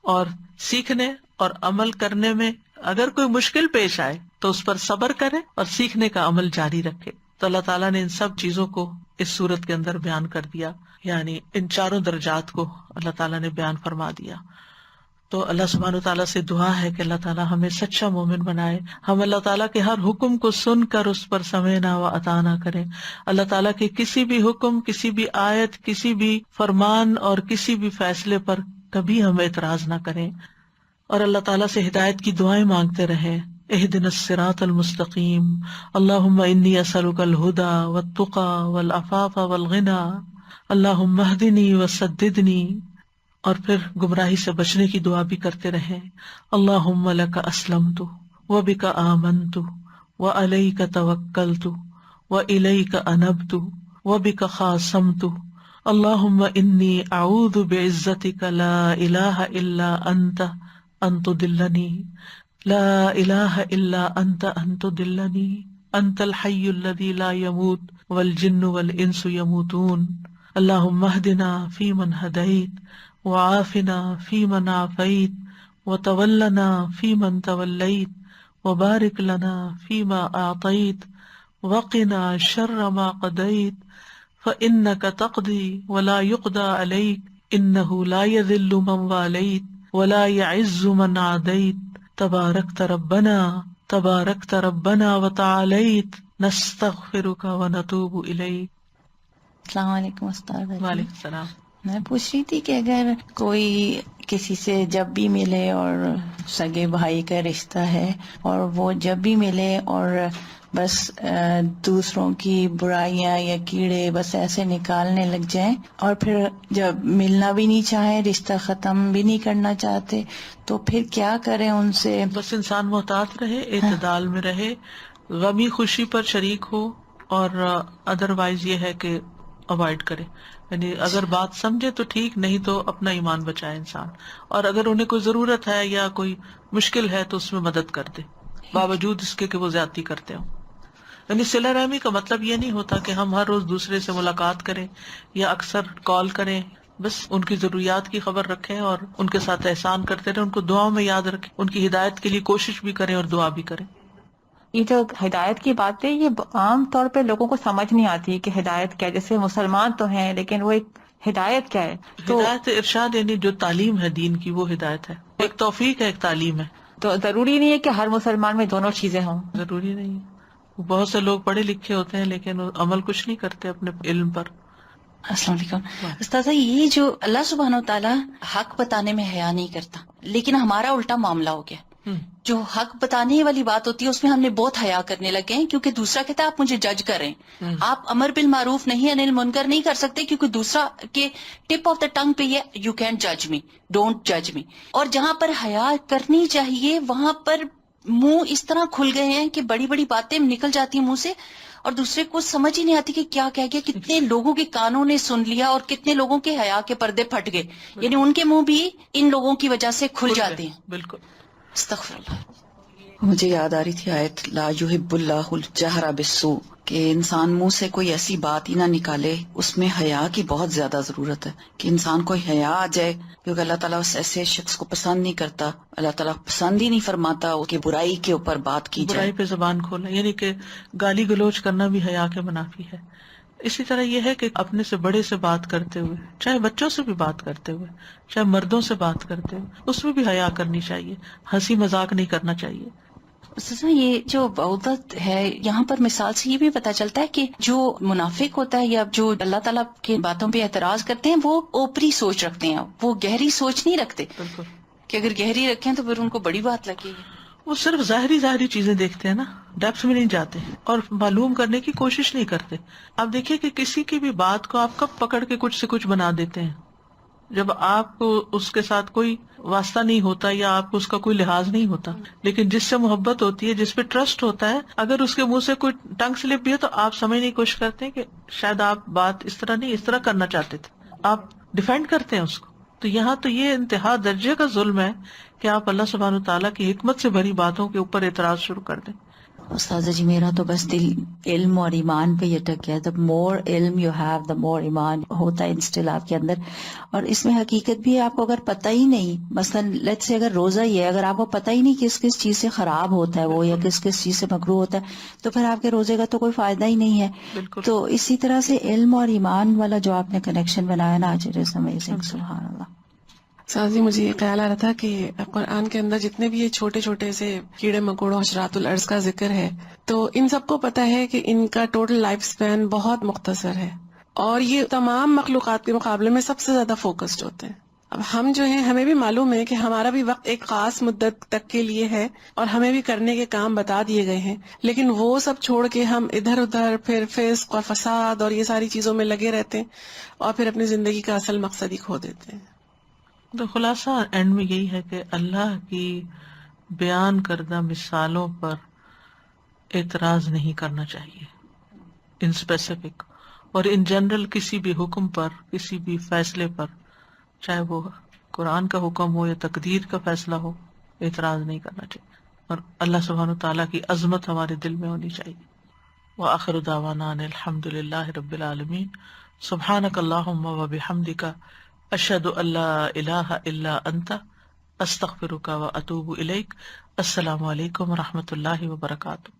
اور سیکھنے اور عمل کرنے میں اگر کوئی مشکل پیش آئے تو اس پر صبر کرے اور سیکھنے کا عمل جاری رکھے. تو اللہ تعالیٰ نے ان سب چیزوں کو اس سورت کے اندر بیان کر دیا، یعنی ان 4 درجات کو اللہ تعالیٰ نے بیان فرما دیا. تو اللہ سبحانہ تعالیٰ سے دعا ہے کہ اللہ تعالیٰ ہمیں سچا مومن بنائے، ہم اللہ تعالیٰ کے ہر حکم کو سن کر اس پر سمعنا و اطعنا کریں. اللہ تعالیٰ کے کسی بھی حکم، کسی بھی آیت، کسی بھی فرمان اور کسی بھی فیصلے پر کبھی ہم اعتراض نہ کریں، اور اللہ تعالیٰ سے ہدایت کی دعائیں مانگتے رہیں. اہدنا الصراط المستقیم، اللہم انی اسألک الہدی والتقی والعفاف والغنی، اللہم اہدنی وسددنی. اور پھر گمراہی سے بچنے کی دعا بھی کرتے رہیں. اللہم لک اسلمت وبک آمنت وعلیک توکلت والیک انبت وبک خاصمت. اللہم انی اعوذ بعزتک لا الہ الا انت ان تضلنی، لا الہ الا انت ان تضلنی، انت الحی الذی لا یموت والجن والانس یموتون. اللہم اہدنا فیمن ہدیت وعافنا فیمن عافیت وتولنا فیمن تولیت وبارک لنا فیما اعطیت وقنا شر ما قضیت فانک تقضی ولا یقضى علیک انہ لا یذل من والیت ولا یعز من عادیت تبارکت ربنا وتعالیت نستغفرک ونتوب الیک. السلام علیکم استاد. وعلیکم السلام. میں پوچھ رہی تھی کہ اگر کوئی کسی سے جب بھی ملے اور سگے بھائی کا رشتہ ہے اور وہ جب بھی ملے اور بس دوسروں کی برائیاں یا کیڑے بس ایسے نکالنے لگ جائیں اور پھر جب ملنا بھی نہیں چاہیں، رشتہ ختم بھی نہیں کرنا چاہتے، تو پھر کیا کریں ان سے؟ بس انسان محتاط رہے، اعتدال میں رہے، غمی خوشی پر شریک ہو، اور ادروائز یہ ہے کہ اوائڈ کرے. یعنی اگر بات سمجھے تو ٹھیک، نہیں تو اپنا ایمان بچائے انسان. اور اگر انہیں کوئی ضرورت ہے یا کوئی مشکل ہے تو اس میں مدد کر دے، باوجود اس کے کہ وہ زیادتی کرتے ہوں. یعنی صلہ رحمی کا مطلب یہ نہیں ہوتا کہ ہم ہر روز دوسرے سے ملاقات کریں یا اکثر کال کریں، بس ان کی ضروریات کی خبر رکھیں اور ان کے ساتھ احسان کرتے رہیں، ان کو دعاؤں میں یاد رکھیں، ان کی ہدایت کے لیے کوشش بھی کریں اور دعا بھی کریں. یہ جو ہدایت کی بات ہے یہ عام طور پہ لوگوں کو سمجھ نہیں آتی کہ ہدایت کیا ہے. جیسے مسلمان تو ہیں لیکن وہ ایک ہدایت کیا ہے؟ تو ہدایت ارشاد یعنی جو تعلیم ہے دین کی، وہ ہدایت ہے. ایک توفیق ہے، ایک تعلیم ہے. تو ضروری نہیں ہے کہ ہر مسلمان میں دونوں چیزیں ہوں. ضروری نہیں ہے. بہت سے لوگ پڑھے لکھے ہوتے ہیں لیکن عمل کچھ نہیں کرتے اپنے علم پر. السلام علیکم استاذہ. یہ جو اللہ سبحانہ و تعالیٰ حق بتانے میں حیا نہیں کرتا، لیکن ہمارا الٹا معاملہ ہو گیا. جو حق بتانے والی بات ہوتی ہے اس میں ہم نے بہت حیا کرنے لگے ہیں، کیونکہ دوسرا کہتا ہے آپ مجھے جج کریں. آپ امر بالمعروف نہیں انل منکر نہیں کر سکتے، کیونکہ دوسرا کے ٹپ آف دا ٹنگ پہ یہ یو کین جج می، ڈونٹ جج می. اور جہاں پر حیا کرنی چاہیے وہاں پر منہ اس طرح کھل گئے ہیں کہ بڑی بڑی باتیں نکل جاتی ہیں منہ سے اور دوسرے کو سمجھ ہی نہیں آتی کہ کیا کہہ گیا. کتنے لوگوں کے کانوں نے سن لیا اور کتنے لوگوں کے حیا کے پردے پھٹ گئے، یعنی ان کے منہ بھی ان لوگوں کی وجہ سے کھل جاتے ہیں. بالکل. استغفر اللہ. مجھے یاد آ رہی تھی آیت لا یحب اللہ الجہر بالسوء، کہ انسان منہ سے کوئی ایسی بات ہی نہ نکالے، اس میں حیا کی بہت زیادہ ضرورت ہے، کہ انسان کو حیا آ جائے، کیونکہ اللہ تعالیٰ اس ایسے شخص کو پسند نہیں کرتا، اللہ تعالیٰ پسند ہی نہیں فرماتا کہ برائی کے اوپر بات کی جائے. برائی پہ زبان کھولا، یعنی کہ گالی گلوچ کرنا بھی حیا کے منافی ہے. اسی طرح یہ ہے کہ اپنے سے بڑے سے بات کرتے ہوئے، چاہے بچوں سے بھی بات کرتے ہوئے، چاہے مردوں سے بات کرتے ہوئے، اس میں بھی حیا کرنی چاہیے، ہنسی مذاق نہیں کرنا چاہیے. استاذہ یہ جو بعودت ہے، یہاں پر مثال سے یہ بھی پتہ چلتا ہے کہ جو منافق ہوتا ہے یا جو اللہ تعالیٰ کی باتوں پہ اعتراض کرتے ہیں، وہ اوپری سوچ رکھتے ہیں، وہ گہری سوچ نہیں رکھتے. بالکل، کہ اگر گہری رکھیں تو پھر ان کو بڑی بات لگے گی. وہ صرف ظاہری چیزیں دیکھتے ہیں نا، ڈیپتھ میں نہیں جاتے اور معلوم کرنے کی کوشش نہیں کرتے. آپ دیکھیے کہ کسی کی بھی بات کو آپ کب پکڑ کے کچھ سے کچھ بنا دیتے ہیں، جب آپ کو اس کے ساتھ کوئی واسطہ نہیں ہوتا یا آپ کو اس کا کوئی لحاظ نہیں ہوتا. لیکن جس سے محبت ہوتی ہے، جس پہ ٹرسٹ ہوتا ہے، اگر اس کے منہ سے کوئی ٹنگ سلپ بھی ہے تو آپ سمجھنے کی کوشش کرتے ہیں کہ شاید آپ بات اس طرح نہیں، اس طرح کرنا چاہتے تھے، آپ ڈیفینڈ کرتے ہیں اس کو. تو یہاں تو یہ انتہا درجے کا ظلم ہے کہ آپ اللہ سبحانہ وتعالیٰ کی حکمت سے بھری باتوں کے اوپر اعتراض شروع کر دیں. استاذہ جی میرا تو بس دل علم اور ایمان پہ یہ اٹک گیا. the more علم you have the more ایمان ہوتا ہے انسٹل آپ کے اندر. اور اس میں حقیقت بھی ہے، آپ کو اگر پتہ ہی نہیں، مثلاً لیٹس سے اگر روزہ ہی ہے، اگر آپ کو پتہ ہی نہیں کس کس چیز سے خراب ہوتا ہے وہ یا کس کس چیز سے مکروہ ہوتا ہے، تو پھر آپ کے روزے کا تو کوئی فائدہ ہی نہیں ہے. بالکل. تو اسی طرح سے علم اور ایمان والا جو آپ نے کنیکشن بنایا نا، اٹ از امیزنگ. سبحان اللہ. سازی مجھے یہ خیال آ رہا تھا کہ قرآن کے اندر جتنے بھی یہ چھوٹے چھوٹے سے کیڑے مکوڑوں حشرات الارض کا ذکر ہے، تو ان سب کو پتہ ہے کہ ان کا ٹوٹل لائف سپین بہت مختصر ہے، اور یہ تمام مخلوقات کے مقابلے میں سب سے زیادہ فوکسڈ ہوتے ہیں. اب ہم جو ہیں، ہمیں بھی معلوم ہے کہ ہمارا بھی وقت ایک خاص مدت تک کے لیے ہے اور ہمیں بھی کرنے کے کام بتا دیے گئے ہیں، لیکن وہ سب چھوڑ کے ہم ادھر ادھر پھر فسق اور فساد اور یہ ساری چیزوں میں لگے رہتے ہیں اور پھر اپنی زندگی کا اصل مقصد ہی کھو دیتے ہیں. تو خلاصہ اینڈ میں یہی ہے کہ اللہ کی بیان کردہ مثالوں پر اعتراض نہیں کرنا چاہیے ان اسپیسیفک، اور ان جنرل کسی بھی حکم پر، کسی بھی فیصلے پر، چاہے وہ قرآن کا حکم ہو یا تقدیر کا فیصلہ ہو، اعتراض نہیں کرنا چاہیے. اور اللہ سبحانہ تعالیٰ کی عظمت ہمارے دل میں ہونی چاہیے. وآخر دعوانا ان الحمد للہ رب العالمین. سبحانک اللہم وبحمدک، اشہد ان لا الہ الا انت، استغفرک واتوب الیک. السلام علیکم ورحمۃ اللہ وبرکاتہ.